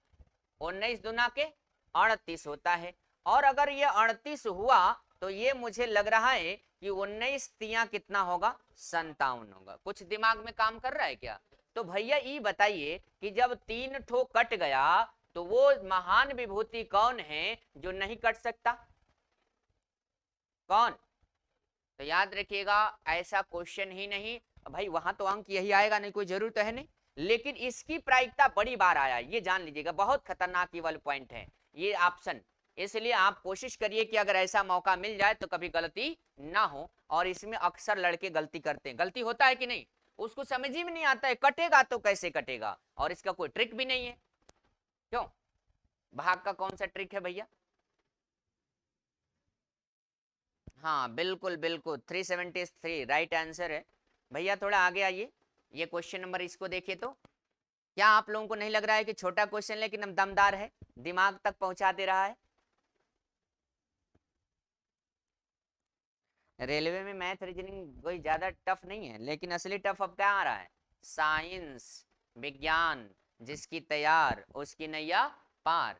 19 दुना के 38 होता है। और अगर ये 38 हुआ तो ये मुझे लग रहा है कि 19 तिया कितना होगा? 57 होगा। कुछ दिमाग में काम कर रहा है क्या? तो भैया ये बताइए कि जब 3 ठो कट गया तो वो महान विभूति कौन है जो नहीं कट सकता? कौन? तो याद रखिएगा, ऐसा क्वेश्चन ही नहीं भाई, वहां तो अंक यही आएगा नहीं, कोई जरूरत है नहीं, लेकिन इसकी प्रायिकता बड़ी बार आया, ये जान लीजिएगा, बहुत खतरनाक ये वाला पॉइंट है ये ऑप्शन। इसलिए आप कोशिश करिए कि अगर ऐसा मौका मिल जाए तो कभी गलती ना हो। और इसमें अक्सर लड़के गलती करते हैं, गलती होता है कि नहीं, उसको समझ ही में नहीं आता है कटेगा तो कैसे कटेगा, और इसका कोई ट्रिक भी नहीं है। क्यों? भाग का कौन सा ट्रिक है भैया? हाँ बिल्कुल बिल्कुल, 373 राइट आंसर है। भैया थोड़ा आगे आइए, ये क्वेश्चन नंबर इसको देखिए तो। क्या आप लोगों को नहीं लग रहा है कि छोटा क्वेश्चन लेकिन हम दमदार है, दिमाग तक पहुंचा दे रहा है? रेलवे में मैथ रीजनिंग कोई ज्यादा टफ नहीं है, लेकिन असली टफ अब क्या आ रहा है? साइंस, विज्ञान, जिसकी तैयार उसकी नैया पार।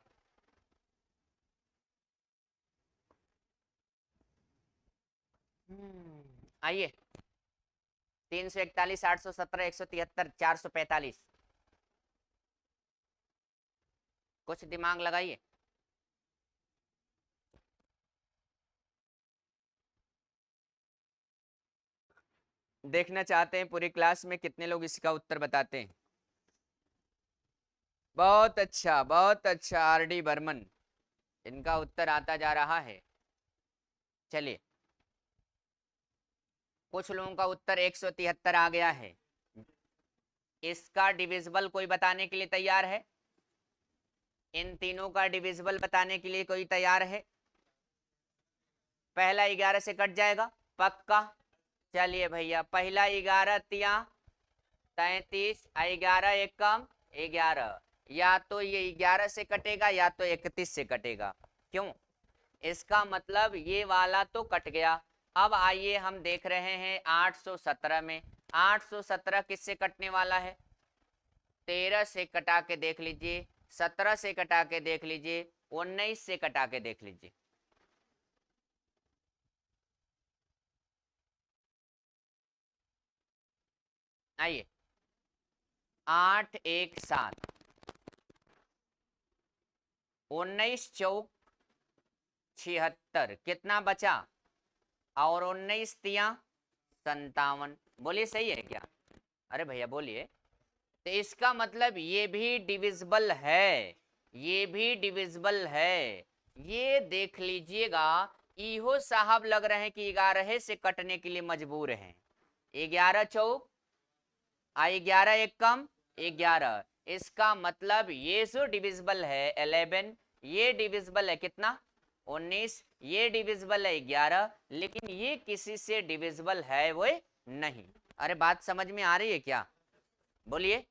आइए, 341, 817, 173, 445, कुछ दिमाग लगाइए। देखना चाहते हैं पूरी क्लास में कितने लोग इसका उत्तर बताते हैं। बहुत अच्छा आरडी बर्मन, इनका उत्तर आता जा रहा है। चलिए, कुछ लोगों का उत्तर 173 आ गया है। इसका डिविजिबल कोई बताने के लिए तैयार है? इन तीनों का डिविजिबल बताने के लिए कोई तैयार है? पहला 11 से कट जाएगा पक्का? चलिए भैया, पहला 11 तिया 33, 11 एक कम 11, या तो ये 11 से कटेगा या तो 31 से कटेगा। क्यों? इसका मतलब ये वाला तो कट गया। अब आइए हम देख रहे हैं 817 में, 817 किससे कटने वाला है? 13 से कटा के देख लीजिए, 17 से कटा के देख लीजिए, 19 से कटा के देख लीजिए। आइए, 8 1 7, 19 चौक 76, कितना बचा? और 19 तिया 57। बोलिए सही है क्या? अरे भैया बोलिए। तो इसका मतलब ये भी डिविजिबल है, ये भी डिविजिबल है। ये देख लीजिएगा, इहो साहब लग रहे हैं कि 11 से कटने के लिए मजबूर हैं। 11 चौक, 11 एक कम 11, इसका मतलब ये जो डिविजिबल है 11, ये डिविजिबल है कितना? 19, ये डिविजिबल है 11, लेकिन ये किसी से डिविजिबल है वो नहीं। अरे बात समझ में आ रही है क्या? बोलिए।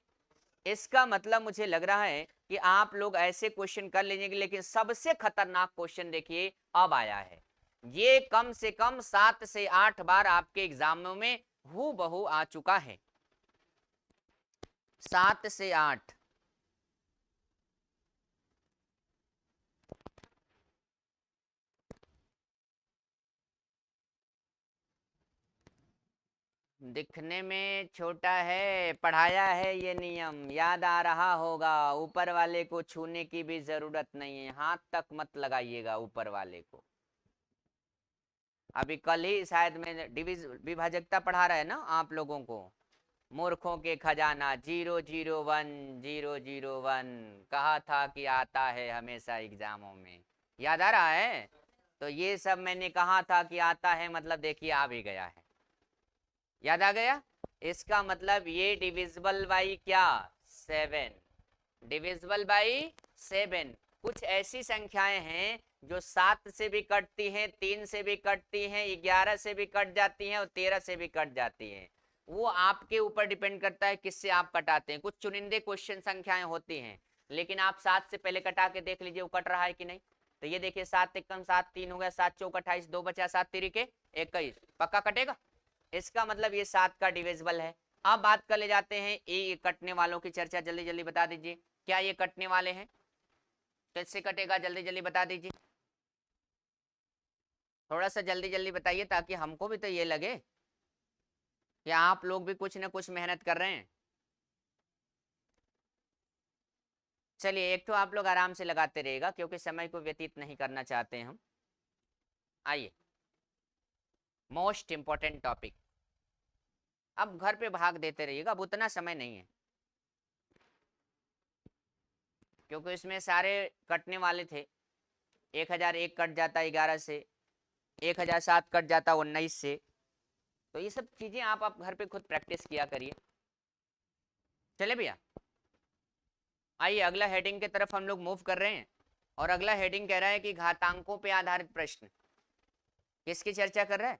इसका मतलब मुझे लग रहा है कि आप लोग ऐसे क्वेश्चन कर लीजिएंगे, लेकिन सबसे खतरनाक क्वेश्चन देखिए अब आया है। ये कम से कम 7 से 8 बार आपके एग्जामों में हूबहू आ चुका है। 7 से 8। दिखने में छोटा है, पढ़ाया है ये नियम, याद आ रहा होगा। ऊपर वाले को छूने की भी जरूरत नहीं है, हाथ तक मत लगाइएगा ऊपर वाले को। अभी कल ही शायद मैंने विभाजकता पढ़ा रहा है ना आप लोगों को। मूर्खों के खजाना 001 001, कहा था कि आता है हमेशा एग्जामों में, याद आ रहा है? तो ये सब मैंने कहा था कि आता है, मतलब देखिए आ भी गया है, याद आ गया। इसका मतलब ये डिविजिबल बाई क्या? 7, डिविजिबल बाई 7। कुछ ऐसी संख्याएं हैं जो 7 से भी कटती हैं, 3 से भी कटती हैं, 11 से भी कट जाती हैं और 13 से भी कट जाती हैं। वो आपके ऊपर डिपेंड करता है किससे आप कटाते हैं। कुछ चुनिंदे क्वेश्चन संख्याएं होती हैं, लेकिन आप 7 से पहले कटा के देख लीजिए वो कट रहा है कि नहीं। तो ये देखिए, 7 एकम 7, 3 हो गया, 7 चौक 28, 2 बचा, 7 तिरिके 21, पक्का कटेगा। इसका मतलब ये 7 का डिविजिबल है। अब बात कर ले जाते हैं ये कटने वालों की चर्चा, जल्दी जल्दी बता दीजिए, क्या ये कटने वाले हैं? कैसे कटेगा जल्दी जल्दी बता दीजिए, थोड़ा सा जल्दी जल्दी बताइए, ताकि हमको भी तो ये लगे कि आप लोग भी कुछ ना कुछ मेहनत कर रहे हैं। चलिए एक तो आप लोग आराम से लगाते रहिएगा क्योंकि समय को व्यतीत नहीं करना चाहते हैं हम। आइए, मोस्ट इंपॉर्टेंट टॉपिक। अब घर पे भाग देते रहिएगा, अब उतना समय नहीं है क्योंकि इसमें सारे कटने वाले थे। 1001 कट जाता 11 से, 1007 कट जाता 19 से। तो ये सब चीजें आप घर पे खुद प्रैक्टिस किया करिए। चले भैया, आइए अगला हेडिंग की तरफ हम लोग मूव कर रहे हैं। और अगला हेडिंग कह रहा है कि घातांकों पे आधारित प्रश्न। किसकी चर्चा कर रहा है?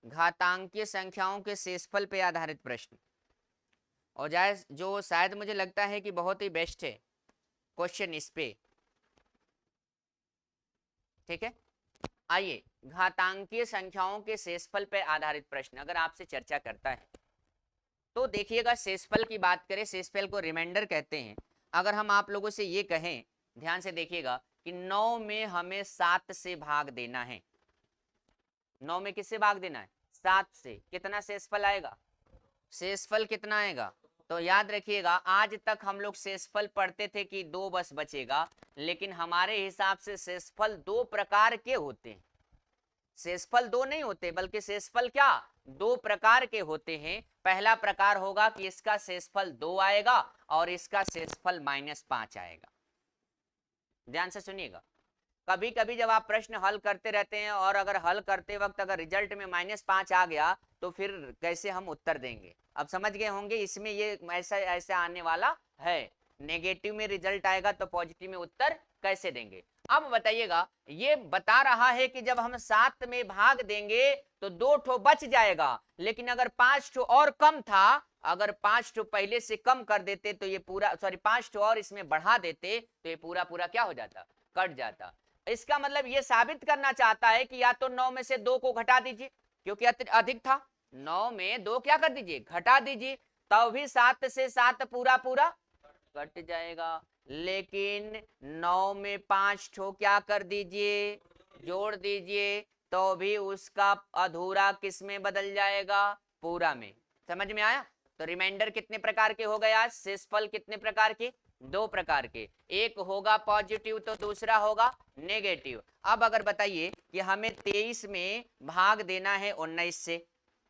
घातांकीय संख्याओं के शेषफल पे आधारित प्रश्न। और जो शायद मुझे लगता है कि बहुत ही बेस्ट है क्वेश्चन इस पे। ठीक है, आइए घातांकीय संख्याओं के शेषफल पे आधारित प्रश्न अगर आपसे चर्चा करता है तो देखिएगा, शेषफल की बात करें, शेषफल को रिमाइंडर कहते हैं। अगर हम आप लोगों से ये कहें, ध्यान से देखिएगा कि 9 में हमें 7 से भाग देना है। 9 में किससे भाग देना है? 7 से। कितना शेषफल आएगा? शेषफल कितना आएगा? तो याद रखिएगा, आज तक हम लोग शेषफल पढ़ते थे कि 2 बस बचेगा, लेकिन हमारे हिसाब से शेषफल 2 प्रकार के होते हैं। शेषफल 2 नहीं होते, बल्कि शेषफल क्या 2 प्रकार के होते हैं। पहला प्रकार होगा कि इसका शेषफल 2 आएगा और इसका शेषफल -5 आएगा। ध्यान से सुनिएगा, कभी कभी जब आप प्रश्न हल करते रहते हैं और अगर हल करते वक्त अगर रिजल्ट में -5 आ गया तो फिर कैसे हम उत्तर देंगे? अब समझ गए होंगे, इसमें ये ऐसा ऐसा आने वाला है। नेगेटिव में रिजल्ट आएगा तो पॉजिटिव में उत्तर कैसे देंगे? अब बताइएगा, ये बता रहा है कि जब हम 7 में भाग देंगे तो 2 ठो बच जाएगा, लेकिन अगर 5 ठो और कम था, अगर 5 ठो पहले से कम कर देते तो ये पूरा, सॉरी 5 ठो और इसमें बढ़ा देते तो ये पूरा पूरा क्या हो जाता? कट जाता। इसका मतलब ये साबित करना चाहता है कि या तो 9 में से 2 को घटा दीजिए क्योंकि अधिक था, 9 में 2 क्या कर दीजिए? घटा दीजिए, तब भी 7 से 7 पूरा पूरा कट जाएगा। लेकिन 9 में 5 ठो क्या कर दीजिए? जोड़ दीजिए, तो भी उसका अधूरा किस में बदल जाएगा? पूरा में। समझ में आया? तो रिमाइंडर कितने प्रकार के हो गए? आज शेषफल कितने प्रकार के? 2 प्रकार के। एक होगा पॉजिटिव तो दूसरा होगा नेगेटिव। अब अगर बताइए कि हमें 23 में भाग देना है 19 से,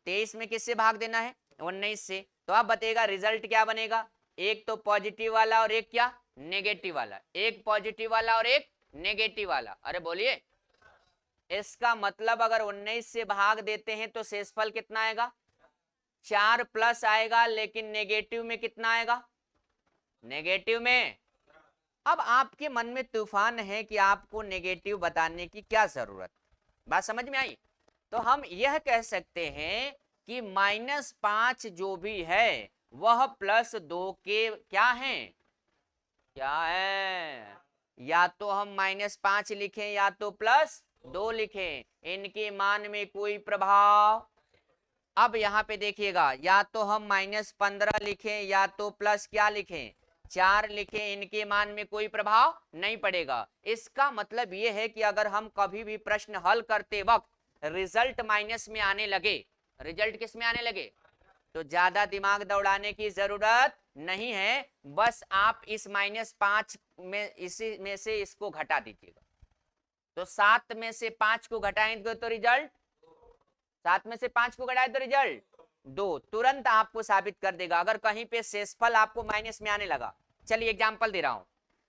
23 में किससे भाग देना है? 19 से। तो आप बताइएगा रिजल्ट क्या बनेगा? एक तो पॉजिटिव वाला और एक क्या? नेगेटिव वाला। एक पॉजिटिव वाला और एक नेगेटिव वाला। अरे बोलिए, इसका मतलब अगर 19 से भाग देते हैं तो शेषफल कितना आएगा? 4 प्लस आएगा, लेकिन नेगेटिव में कितना आएगा? नेगेटिव में। अब आपके मन में तूफान है कि आपको नेगेटिव बताने की क्या जरूरत? बात समझ में आई? तो हम यह कह सकते हैं कि -5 जो भी है वह +2 के क्या है? क्या है? या तो हम -5 लिखें या तो +2 लिखें, इनके मान में कोई प्रभाव। अब यहाँ पे देखिएगा, या तो हम -15 लिखें या तो प्लस क्या लिखें? 4 लिखें, इनके मान में कोई प्रभाव नहीं पड़ेगा। इसका मतलब ये है कि अगर हम कभी भी प्रश्न हल करते वक्त रिजल्ट माइनस में आने लगे, रिजल्ट किस में आने लगे, तो ज्यादा दिमाग दौड़ाने की जरूरत नहीं है। बस आप इस -5 में इसी में से इसको घटा दीजिएगा। तो 7 में से 5 को घटाएंगे तो रिजल्ट, 7 में से 5 को घटाए तो रिजल्ट 2, तुरंत आपको साबित कर देगा। अगर कहीं पे शेषफल आपको माइनस में आने लगा, चलिए एग्जांपल दे रहा हूं।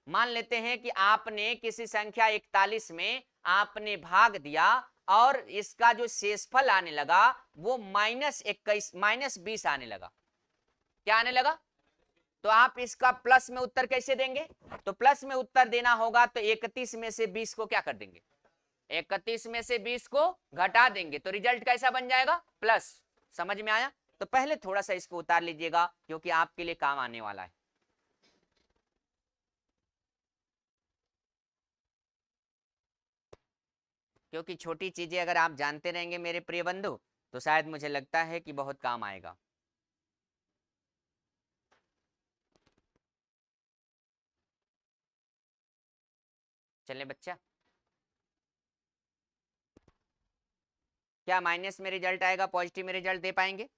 मान लेते हैं कि आपने किसी संख्या 41 में आपने भाग दिया और इसका जो शेषफल आने लगा वो -21 -20 आने लगा। क्या आने लगा? तो आप इसका प्लस में उत्तर कैसे देंगे? तो प्लस में उत्तर देना होगा तो 31 में से 20 को क्या कर देंगे? 31 में से 20 को घटा देंगे, तो रिजल्ट कैसा बन जाएगा? प्लस। समझ में आया? तो पहले थोड़ा सा इसको उतार लीजिएगा क्योंकि आपके लिए काम आने वाला है। क्योंकि छोटी चीजें अगर आप जानते रहेंगे मेरे प्रिय बंधु, तो शायद मुझे लगता है कि बहुत काम आएगा। चले बच्चा, क्या माइनस में रिजल्ट आएगा पॉजिटिव में रिजल्ट दे पाएंगे?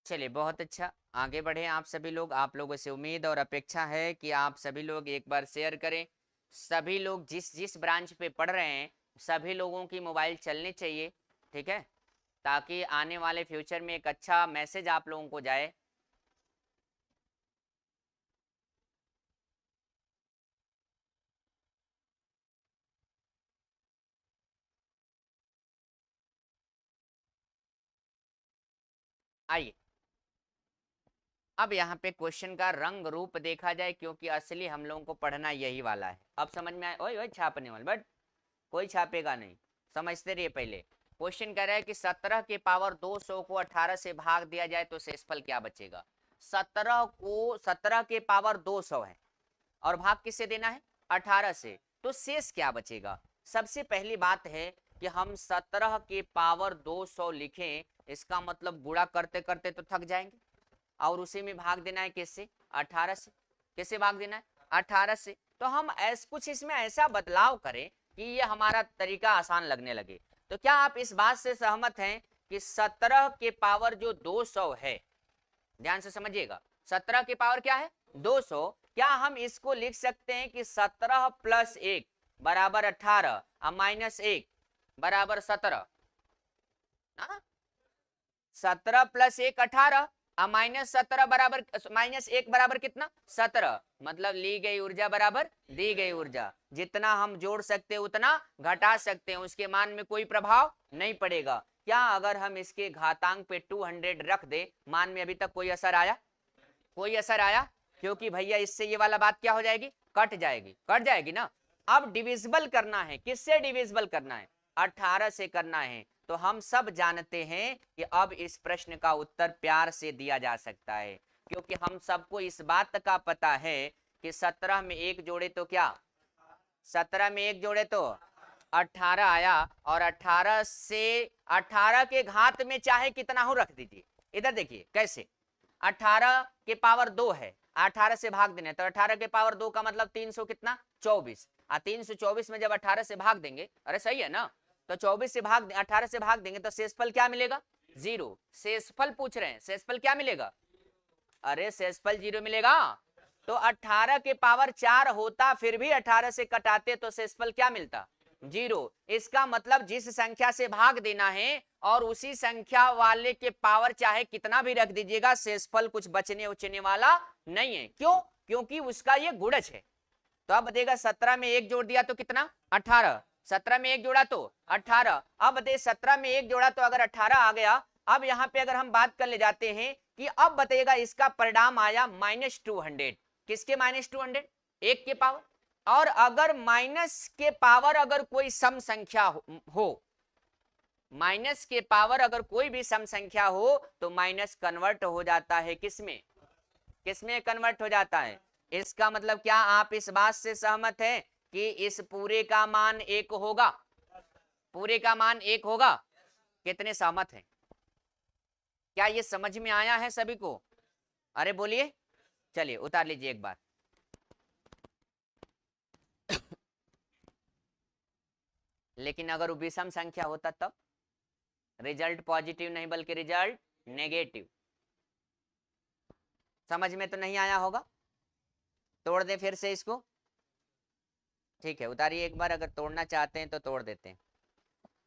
चलिए बहुत अच्छा, आगे बढ़े आप सभी लोग। आप लोगों से उम्मीद और अपेक्षा है कि आप सभी लोग एक बार शेयर करें। सभी लोग जिस जिस ब्रांच पे पढ़ रहे हैं सभी लोगों की मोबाइल चलनी चाहिए, ठीक है, ताकि आने वाले फ्यूचर में एक अच्छा मैसेज आप लोगों को जाए। आइए अब यहाँ पे क्वेश्चन का रंग रूप देखा जाए, क्योंकि असली हम लोगों को पढ़ना यही वाला है। अब समझ में आए? ओए ओए छापने वाले, बट कोई छापेगा नहीं, समझते रहिए। पहले क्वेश्चन कह रहा है कि 17 के पावर 200 को 18 से भाग दिया जाए तो शेषफल क्या बचेगा। 17 के पावर 200 है और भाग किससे देना है? 18 से, तो शेष क्या बचेगा? सबसे पहली बात है कि हम 17 के पावर 200 लिखें, इसका मतलब गुणा करते करते तो थक जाएंगे, और उसी में भाग देना है किससे? 18 से। किससे भाग देना है? 18 से। तो हम कुछ इसमें ऐसा बदलाव करें कि ये हमारा तरीका आसान लगने लगे। तो क्या आप इस बात से सहमत हैं कि 17 के पावर जो 200 है, ध्यान से समझिएगा, 17 की पावर क्या है? 200। क्या हम इसको लिख सकते हैं कि 17 प्लस 1 बराबर 18 और माइनस 1 बराबर 17? 17 प्लस 1 18 और माइनस 17 बराबर माइनस 1 बराबर कितना? 17। मतलब ली गई ऊर्जा बराबर दी गई ऊर्जा। जितना हम जोड़ सकते हैं उतना घटा सकते हैं, उसके मान में कोई प्रभाव नहीं पड़ेगा। क्या अगर हम इसके घातांक पे 200 रख दे, मान में अभी तक कोई असर आया? कोई असर आया? क्योंकि भैया इससे ये वाला बात क्या हो जाएगी? कट जाएगी, कट जाएगी ना। अब डिविजिबल करना है, किससे डिविजिबल करना है? 18 से करना है। तो हम सब जानते हैं कि अब इस प्रश्न का उत्तर प्यार से दिया जा सकता है, क्योंकि हम सबको इस बात का पता है कि 17 में एक जोड़े तो क्या? 17 में एक जोड़े तो 18 आया, और 18 से 18 के घात में चाहे कितना हो रख दीजिए। इधर देखिए कैसे, 18 के पावर 2 है, 18 से भाग देने, तो 18 के पावर 2 का मतलब 300 कितना? 24। 324 में जब 18 से भाग देंगे, अरे सही है ना, तो 24 से भाग 18 से भाग देंगे तो शेषफल क्या मिलेगा? 0। शेषफल पूछ रहे हैं, शेषफल क्या मिलेगा? अरे शेषफल 0 मिलेगा। तो 18 के पावर 4 होता, फिर भी 18 से कटाते तो शेषफल क्या मिलता? 0। इसका मतलब जिस संख्या से भाग देना है और उसी संख्या वाले के पावर चाहे कितना भी रख दीजिएगा, शेषफल कुछ बचने उचने वाला नहीं है। क्यों? क्योंकि उसका ये गुणज है। तो अब बताइएगा, 17 में एक जोड़ दिया तो कितना? 18। 17 में एक जोड़ा तो 18। अब बताइए 17 में एक जोड़ा तो अगर 18 आ गया। अब यहाँ पे अगर हम बात कर ले जाते हैं कि अब बताइएगा इसका परिणाम आया -200। किसके -200? एक के पावर। और अगर माइनस के पावर अगर कोई सम संख्या हो, माइनस के पावर अगर कोई भी सम संख्या हो तो माइनस कन्वर्ट हो जाता है किसमें? किसमें कन्वर्ट हो जाता है? इसका मतलब क्या आप इस बात से सहमत हैं कि इस पूरे का मान एक होगा? पूरे का मान एक होगा? कितने सहमत हैं? क्या ये समझ में आया है सभी को? अरे बोलिए। चलिए उतार लीजिए एक बार। लेकिन अगर वो विषम संख्या होता तब रिजल्ट पॉजिटिव नहीं बल्कि रिजल्ट नेगेटिव। समझ में तो नहीं आया होगा? तोड़ दें फिर से इसको? ठीक है उतारिए एक बार, अगर तोड़ना चाहते हैं तो तोड़ देते हैं।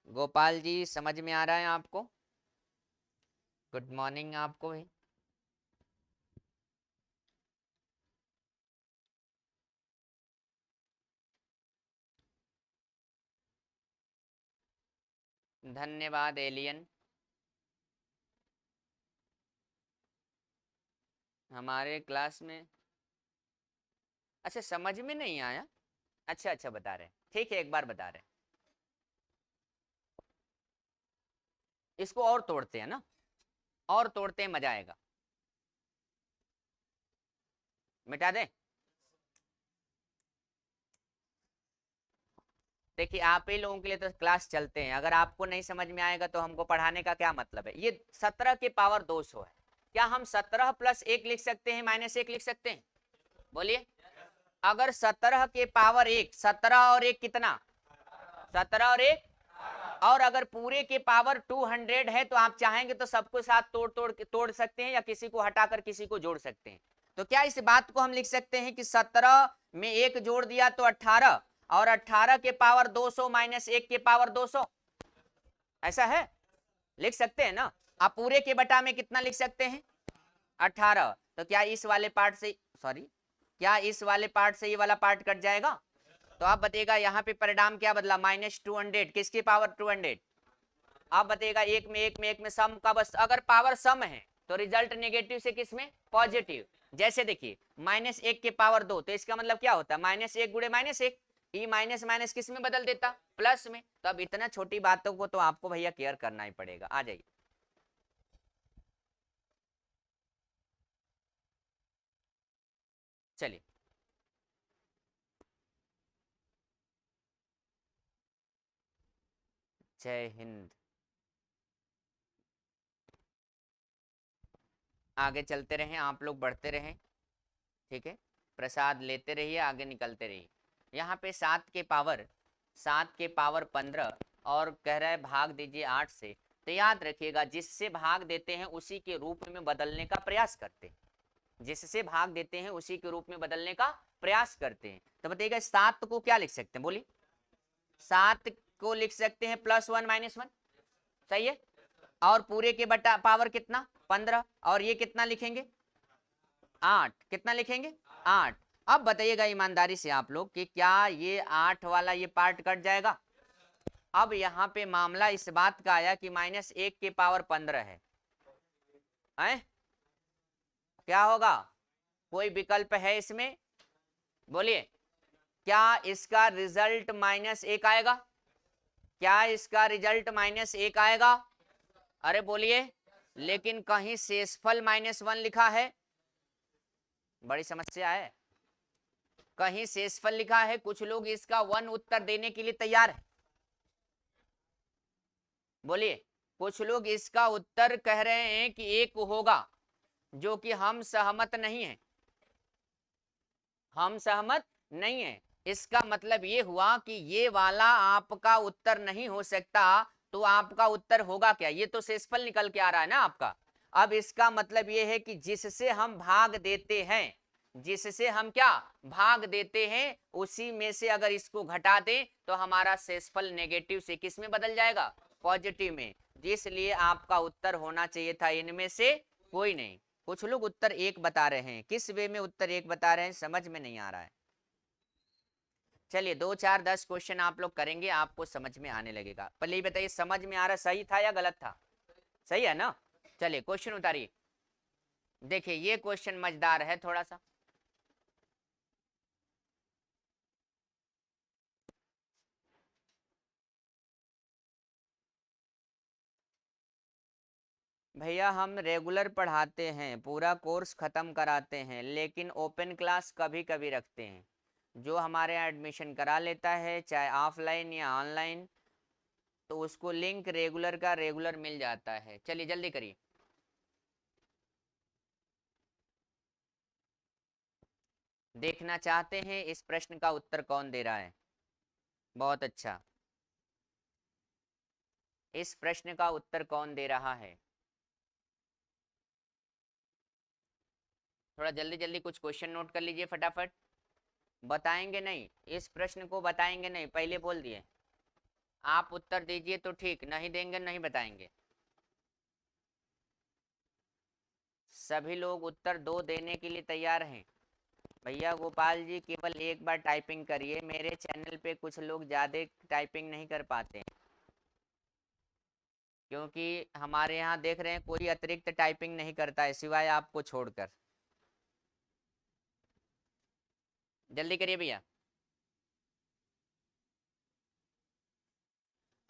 गोपाल जी समझ में आ रहा है आपको? गुड मॉर्निंग आपको भी। धन्यवाद एलियन। हमारे क्लास में अच्छा समझ में नहीं आया? अच्छा अच्छा बता रहे हैं, ठीक है एक बार बता रहे हैं। इसको और तोड़ते हैं ना, और तोड़ते हैं, मजा आएगा। मिटा दें? देखिए आप ही लोगों के लिए तो क्लास चलते हैं, अगर आपको नहीं समझ में आएगा तो हमको पढ़ाने का क्या मतलब है? ये 17 के पावर 200 है। क्या हम 17 प्लस 1 लिख सकते हैं, -1 लिख सकते हैं? बोलिए। अगर 17 के पावर 1, 17 और 1 कितना? 17 और 1 और अगर पूरे के पावर 200 है तो आप चाहेंगे तो सबको साथ तोड़ सकते हैं, या किसी को हटाकर किसी को जोड़ सकते हैं। तो क्या इस बात को हम लिख सकते हैं कि 17 में एक जोड़ दिया तो 18, और 18 के पावर 200 माइनस 1 के पावर 200, ऐसा है? लिख सकते हैं ना। आप पूरे के बटा में कितना लिख सकते हैं? 18। तो क्या इस वाले पार्ट से, सॉरी, क्या इस वाले पार्ट से ये वाला पार्ट कट जाएगा? तो आप बताइएगा यहाँ पे परिणाम क्या बदला? -200 किसके पावर 200? आप बताइएगा एक में सम का, बस अगर पावर सम है तो रिजल्ट नेगेटिव से किस में? पॉजिटिव। जैसे देखिए -1 के पावर 2, तो इसका मतलब क्या होता है? -1 गुणे -1, ई माइनस माइनस किस में बदल देता? प्लस में। तो अब इतना छोटी बातों को तो आपको भैया केयर करना ही पड़ेगा। आ जाइए, चलिए। जय हिंद। आगे चलते रहें, आप लोग बढ़ते रहें, ठीक है? प्रसाद लेते रहिए, आगे निकलते रहिए। यहाँ पे 7 के पावर 15 और कह रहा है भाग दीजिए 8 से। तो याद रखिएगा, जिससे भाग देते हैं उसी के रूप में बदलने का प्रयास करते हैं। जिससे भाग देते हैं उसी के रूप में बदलने का प्रयास करते हैं। तो बताइएगा 7 को क्या लिख सकते हैं? बोलिए। 7 को लिख सकते हैं +1 -1, सही है। और पूरे के बटा पावर कितना? 15। और ये कितना लिखेंगे? 8। कितना लिखेंगे? 8। अब बताइएगा ईमानदारी से आप लोग कि क्या ये 8 वाला ये पार्ट कट जाएगा? अब यहाँ पे मामला इस बात का आया कि -1 के पावर 15 है, हैं? क्या होगा? कोई विकल्प है इसमें? बोलिए। क्या इसका रिजल्ट -1 आएगा? क्या इसका रिजल्ट -1 आएगा? अरे बोलिए। लेकिन कहीं शेषफल -1 लिखा है, बड़ी समस्या है। कहीं शेषफल लिखा है, कुछ लोग इसका 1 उत्तर देने के लिए तैयार है। बोलिए। कुछ लोग इसका उत्तर कह रहे हैं कि 1 होगा, जो कि हम सहमत नहीं है। हम सहमत नहीं है। इसका मतलब ये हुआ कि ये वाला आपका उत्तर नहीं हो सकता। तो आपका उत्तर होगा क्या? ये तो शेषफल निकल के आ रहा है ना आपका। अब इसका मतलब ये है कि जिससे हम भाग देते हैं, जिससे हम क्या भाग देते हैं, उसी में से अगर इसको घटा दें तो हमारा शेषफल नेगेटिव से किस में बदल जाएगा? पॉजिटिव में। इसलिए आपका उत्तर होना चाहिए था इनमें से कोई नहीं। कुछ लोग उत्तर 1 बता रहे हैं, किस वे में उत्तर 1 बता रहे हैं समझ में नहीं आ रहा है। चलिए 2 4 10 क्वेश्चन आप लोग करेंगे, आपको समझ में आने लगेगा। पहले ये बताइए, समझ में आ रहा सही था या गलत था? सही है ना? चलिए क्वेश्चन उतारिए। देखिए ये क्वेश्चन मजेदार है थोड़ा सा। भैया हम रेगुलर पढ़ाते हैं, पूरा कोर्स खत्म कराते हैं, लेकिन ओपन क्लास कभी कभी रखते हैं। जो हमारे यहाँ एडमिशन करा लेता है, चाहे ऑफलाइन या ऑनलाइन, तो उसको लिंक रेगुलर का रेगुलर मिल जाता है। चलिए जल्दी करिए। देखना चाहते हैं इस प्रश्न का उत्तर कौन दे रहा है? बहुत अच्छा। इस प्रश्न का उत्तर कौन दे रहा है? थोड़ा जल्दी जल्दी कुछ क्वेश्चन नोट कर लीजिए फटाफट। बताएंगे नहीं, इस प्रश्न को बताएंगे नहीं, पहले बोल दिए। आप उत्तर दीजिए तो ठीक, नहीं देंगे नहीं बताएंगे। सभी लोग उत्तर 2 देने के लिए तैयार हैं। भैया गोपाल जी केवल एक बार टाइपिंग करिए, मेरे चैनल पे कुछ लोग ज़्यादा टाइपिंग नहीं कर पाते, क्योंकि हमारे यहाँ देख रहे हैं कोई अतिरिक्त टाइपिंग नहीं करता है सिवाय आपको छोड़कर। जल्दी करिए भैया।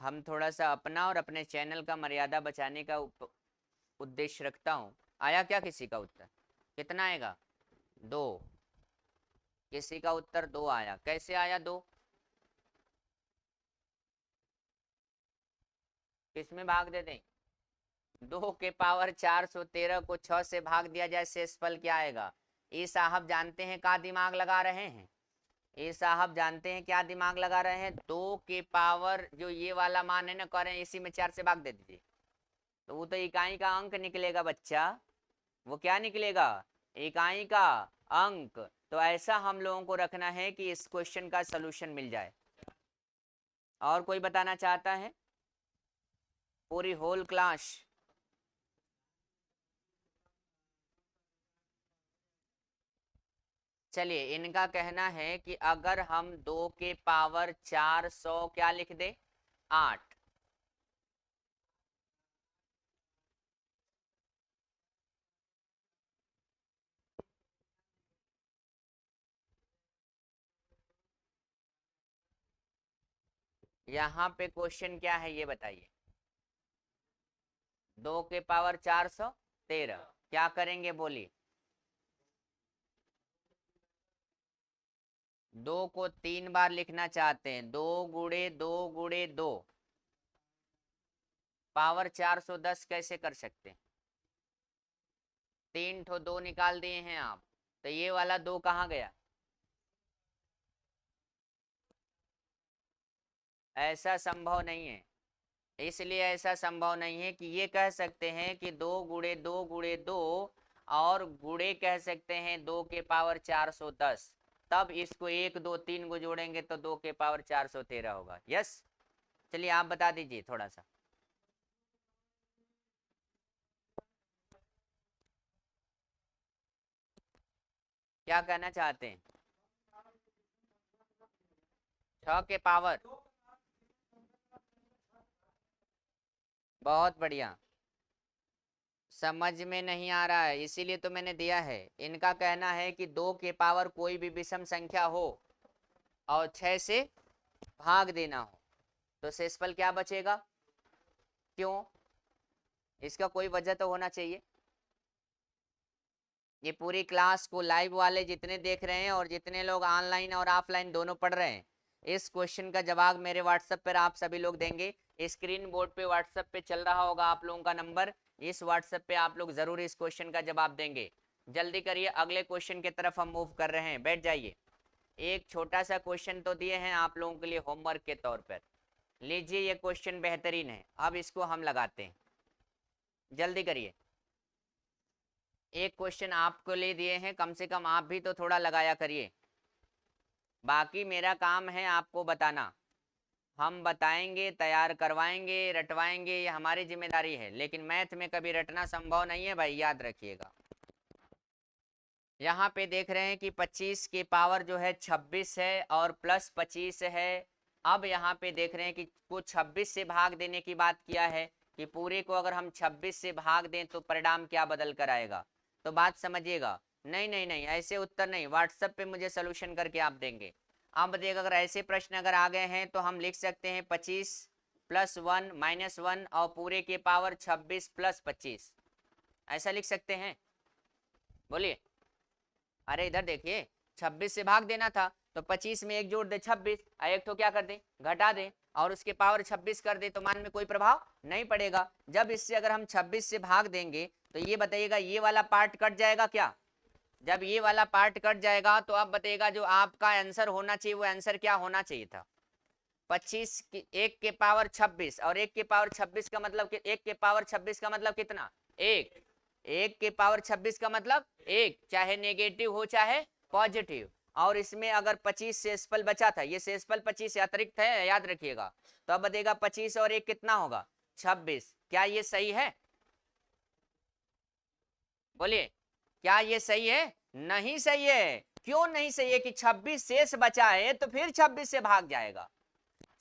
हम थोड़ा सा अपना और अपने चैनल का मर्यादा बचाने का उद्देश्य रखता हूँ। आया क्या किसी का उत्तर? कितना आएगा? 2। किसी का उत्तर 2 आया। कैसे आया 2? किसमें भाग दे दें? 2 के पावर 413 को 6 से भाग दिया जाए, शेषफल क्या आएगा? ये साहब जानते हैं का दिमाग लगा रहे हैं? ये साहब जानते हैं क्या दिमाग लगा रहे हैं, 2 के पावर जो ये वाला मान है ना, कह रहे हैं इसी में 4 से भाग दे दीजिए, तो वो तो इकाई का अंक निकलेगा बच्चा, वो क्या निकलेगा, इकाई का अंक। तो ऐसा हम लोगों को रखना है कि इस क्वेश्चन का सलूशन मिल जाए। और कोई बताना चाहता है, पूरी होल क्लास? चलिए, इनका कहना है कि अगर हम 2 के पावर 400 क्या लिख दे, 8, यहाँ पे क्वेश्चन क्या है ये बताइए। 2 के पावर 413 क्या करेंगे बोलिए। 2 को 3 बार लिखना चाहते हैं, 2 गुड़े 2 गुड़े 2, पावर 410 कैसे कर सकते हैं, 3 ठो 2 निकाल दिए हैं आप, तो ये वाला 2 कहाँ गया, ऐसा संभव नहीं है। इसलिए ऐसा संभव नहीं है कि ये कह सकते हैं कि 2 गुड़े 2 गुड़े 2, और गुड़े कह सकते हैं 2 के पावर 410, तब इसको 1 2 3 को जोड़ेंगे तो 2 के पावर 413 होगा। यस, चलिए आप बता दीजिए थोड़ा सा। क्या कहना चाहते हैं, 6 के पावर, बहुत बढ़िया, समझ में नहीं आ रहा है इसीलिए तो मैंने दिया है। इनका कहना है कि 2 के पावर कोई भी विषम संख्या हो और 6 से भाग देना हो तो शेषफल क्या बचेगा, क्यों, इसका कोई वजह तो होना चाहिए। ये पूरी क्लास को लाइव वाले जितने देख रहे हैं और जितने लोग ऑनलाइन और ऑफलाइन दोनों पढ़ रहे हैं, इस क्वेश्चन का जवाब मेरे व्हाट्सएप पर आप सभी लोग देंगे। स्क्रीन बोर्ड पे व्हाट्सएप पे चल रहा होगा आप लोगों का नंबर, इस व्हाट्सएप पे आप लोग जरूर इस क्वेश्चन का जवाब देंगे। जल्दी करिए, अगले क्वेश्चन की तरफ हम मूव कर रहे हैं, बैठ जाइए। एक छोटा सा क्वेश्चन तो दिए हैं आप लोगों के लिए होमवर्क के तौर पर, लीजिए ये क्वेश्चन बेहतरीन है, अब इसको हम लगाते हैं, जल्दी करिए। एक क्वेश्चन आपको ले दिए हैं, कम से कम आप भी तो थोड़ा लगाया करिए, बाकी मेरा काम है आपको बताना, हम बताएंगे, तैयार करवाएंगे, रटवाएंगे, ये हमारी जिम्मेदारी है, लेकिन मैथ में कभी रटना संभव नहीं है भाई, याद रखिएगा। यहाँ पे देख रहे हैं कि 25 के पावर जो है 26 है और प्लस 25 है। अब यहाँ पे देख रहे हैं कि कुछ 26 से भाग देने की बात किया है कि पूरे को अगर हम 26 से भाग दें तो परिणाम क्या बदल कर आएगा। तो बात समझिएगा, नहीं नहीं नहीं, ऐसे उत्तर नहीं, व्हाट्सएप पे मुझे सोल्यूशन करके आप देंगे। आप बताइएगा, अगर ऐसे प्रश्न अगर आ गए हैं तो हम लिख सकते हैं 25 + 1 - 1 और पूरे के पावर 26 + 25, ऐसा लिख सकते हैं, बोलिए। अरे इधर देखिए, 26 से भाग देना था तो 25 में एक जोड़ दे 26, और एक तो क्या कर दे, घटा दे, और उसके पावर 26 कर दे, तो मान में कोई प्रभाव नहीं पड़ेगा। जब इससे अगर हम 26 से भाग देंगे तो ये बताइएगा ये वाला पार्ट कट जाएगा क्या, जब ये वाला पार्ट कट जाएगा तो अब बताइएगा जो आपका आंसर होना चाहिए वो आंसर क्या होना चाहिए था, 25 की 1 के पावर 26, और 1 के पावर 26 का मतलब 1 के पावर 26 का मतलब कितना, 1, 1 के पावर 26 का मतलब 1, चाहे नेगेटिव हो चाहे पॉजिटिव। और इसमें अगर 25 शेषफल बचा था, ये शेषफल 25 से अतिरिक्त है, याद रखिएगा, तो अब बताइएगा 25 और 1 कितना होगा, 26। क्या ये सही है, बोलिए, क्या ये सही है, नहीं सही है। क्यों नहीं सही है कि 26 शेष बचा है तो फिर 26 से भाग जाएगा,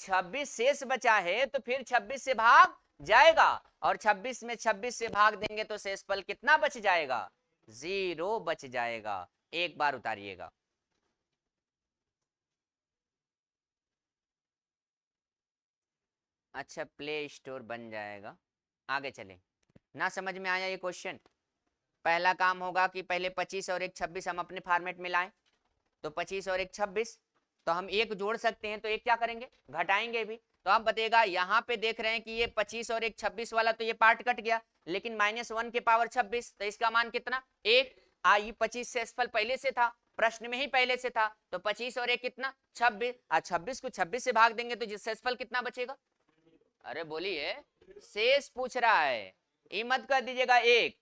26 शेष बचा है तो फिर 26 से भाग जाएगा, और 26 में 26 से भाग देंगे तो शेषफल कितना बच जाएगा, 0 बच जाएगा। एक बार उतारिएगा, अच्छा प्ले स्टोर बन जाएगा, आगे चले। ना समझ में आया ये क्वेश्चन, पहला काम होगा कि पहले 25 और 1 26 हम अपने फॉर्मेट में लाएं, तो 25 और 1 26, तो हम एक जोड़ सकते हैं, तो एक क्या करेंगे, घटाएंगे भी। तो आप बताइएगा, यहाँ पे देख रहे हैं कि ये 25 और 1 26 वाला तो ये पार्ट कट गया, लेकिन -1 के पावर 26, तो इसका मान कितना, 1। ये 25 शेषफल पहले से था, प्रश्न में ही पहले से था। तो 25 और 1 कितना 26, 26 को 26 से भाग देंगे तो शेषफल कितना बचेगा? अरे बोलिए, शेष पूछ रहा है, ये मत कर दीजिएगा 1,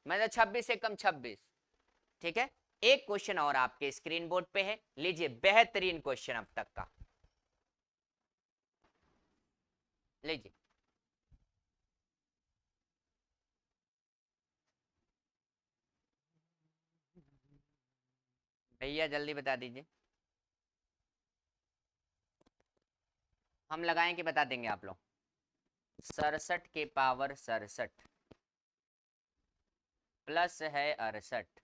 मतलब 26 से कम 26। ठीक है, एक क्वेश्चन और आपके स्क्रीन बोर्ड पे है, लीजिए बेहतरीन क्वेश्चन अब तक का, लीजिए भैया जल्दी बता दीजिए, हम लगाएं कि बता देंगे आप लोग? 67 के पावर 67 प्लस है 68,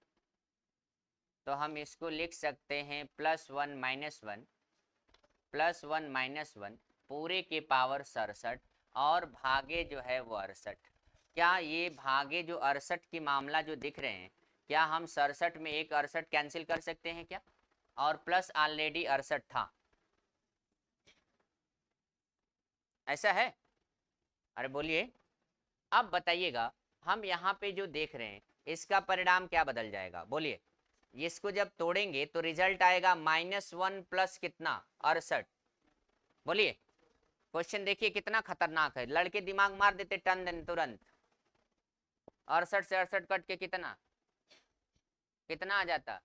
तो हम इसको लिख सकते हैं +1 -1 +1 -1 पूरे के पावर 67 और भागे जो है वो 68। क्या ये भागे जो 68 की मामला जो दिख रहे हैं, क्या हम 67 में एक 68 कैंसिल कर सकते हैं क्या? और प्लस ऑलरेडी 68 था, ऐसा है? अरे बोलिए, अब बताइएगा, हम यहाँ पे जो देख रहे हैं इसका परिणाम क्या बदल जाएगा? बोलिए, इसको जब तोड़ेंगे तो रिजल्ट आएगा -1 प्लस कितना 68। बोलिए, क्वेश्चन देखिए कितना खतरनाक है, लड़के दिमाग मार देते टन दिन तुरंत। 68 से 68 कट के कितना कितना आ जाता?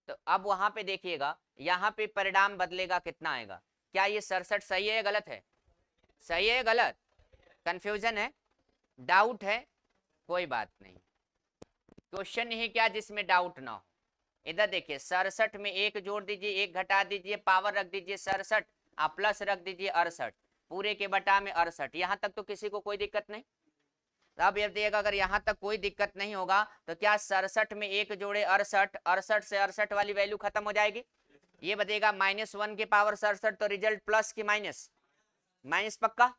तो अब वहां पे देखिएगा, यहाँ पे परिणाम बदलेगा, कितना आएगा? क्या ये 67 सही है या गलत है? सही है या गलत? कंफ्यूजन है, डाउट है? कोई बात नहीं, क्वेश्चन ही क्या जिसमें डाउट ना हो। इधर देखिए, 67 में एक जोड़ दीजिए, एक घटा दीजिए, पावर रख दीजिए 67, आप प्लस रख दीजिए 68, पूरे के बटा में 68। यहां तक तो किसी को कोई दिक्कत नहीं? तो अब ये देखिएगा, अगर यहां तक कोई दिक्कत नहीं होगा तो क्या 67 में एक जोड़े 68, 68 से 68 वाली वैल्यू खत्म हो जाएगी? ये बताइएगा -1 के पावर 67, तो रिजल्ट प्लस की माइनस? माइनस पक्का?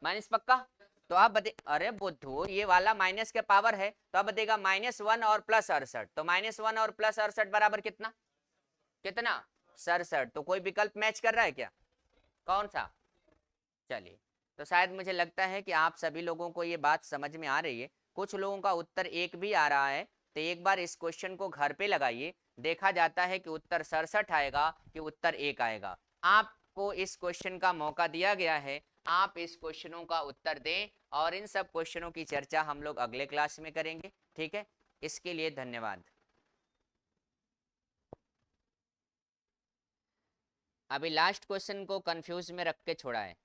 माइनस पक्का? तो आप बता, अरे बुद्धू, ये वाला माइनस के पावर है, तो अब बताइएगा -1 और प्लस 68, तो -1 और प्लस 68 बराबर कितना कितना 67। तो कोई विकल्प मैच कर रहा है क्या? कौन सा? चलिए, तो शायद मुझे लगता है कि आप सभी लोगों को ये बात समझ में आ रही है। कुछ लोगों का उत्तर एक भी आ रहा है, तो एक बार इस क्वेश्चन को घर पे लगाइए, देखा जाता है कि उत्तर 67 आएगा कि उत्तर 1 आएगा। आपको इस क्वेश्चन का मौका दिया गया है, आप इस क्वेश्चनों का उत्तर दें, और इन सब क्वेश्चनों की चर्चा हम लोग अगले क्लास में करेंगे। ठीक है, इसके लिए धन्यवाद। अभी लास्ट क्वेश्चन को कंफ्यूज में रख के छोड़ा है।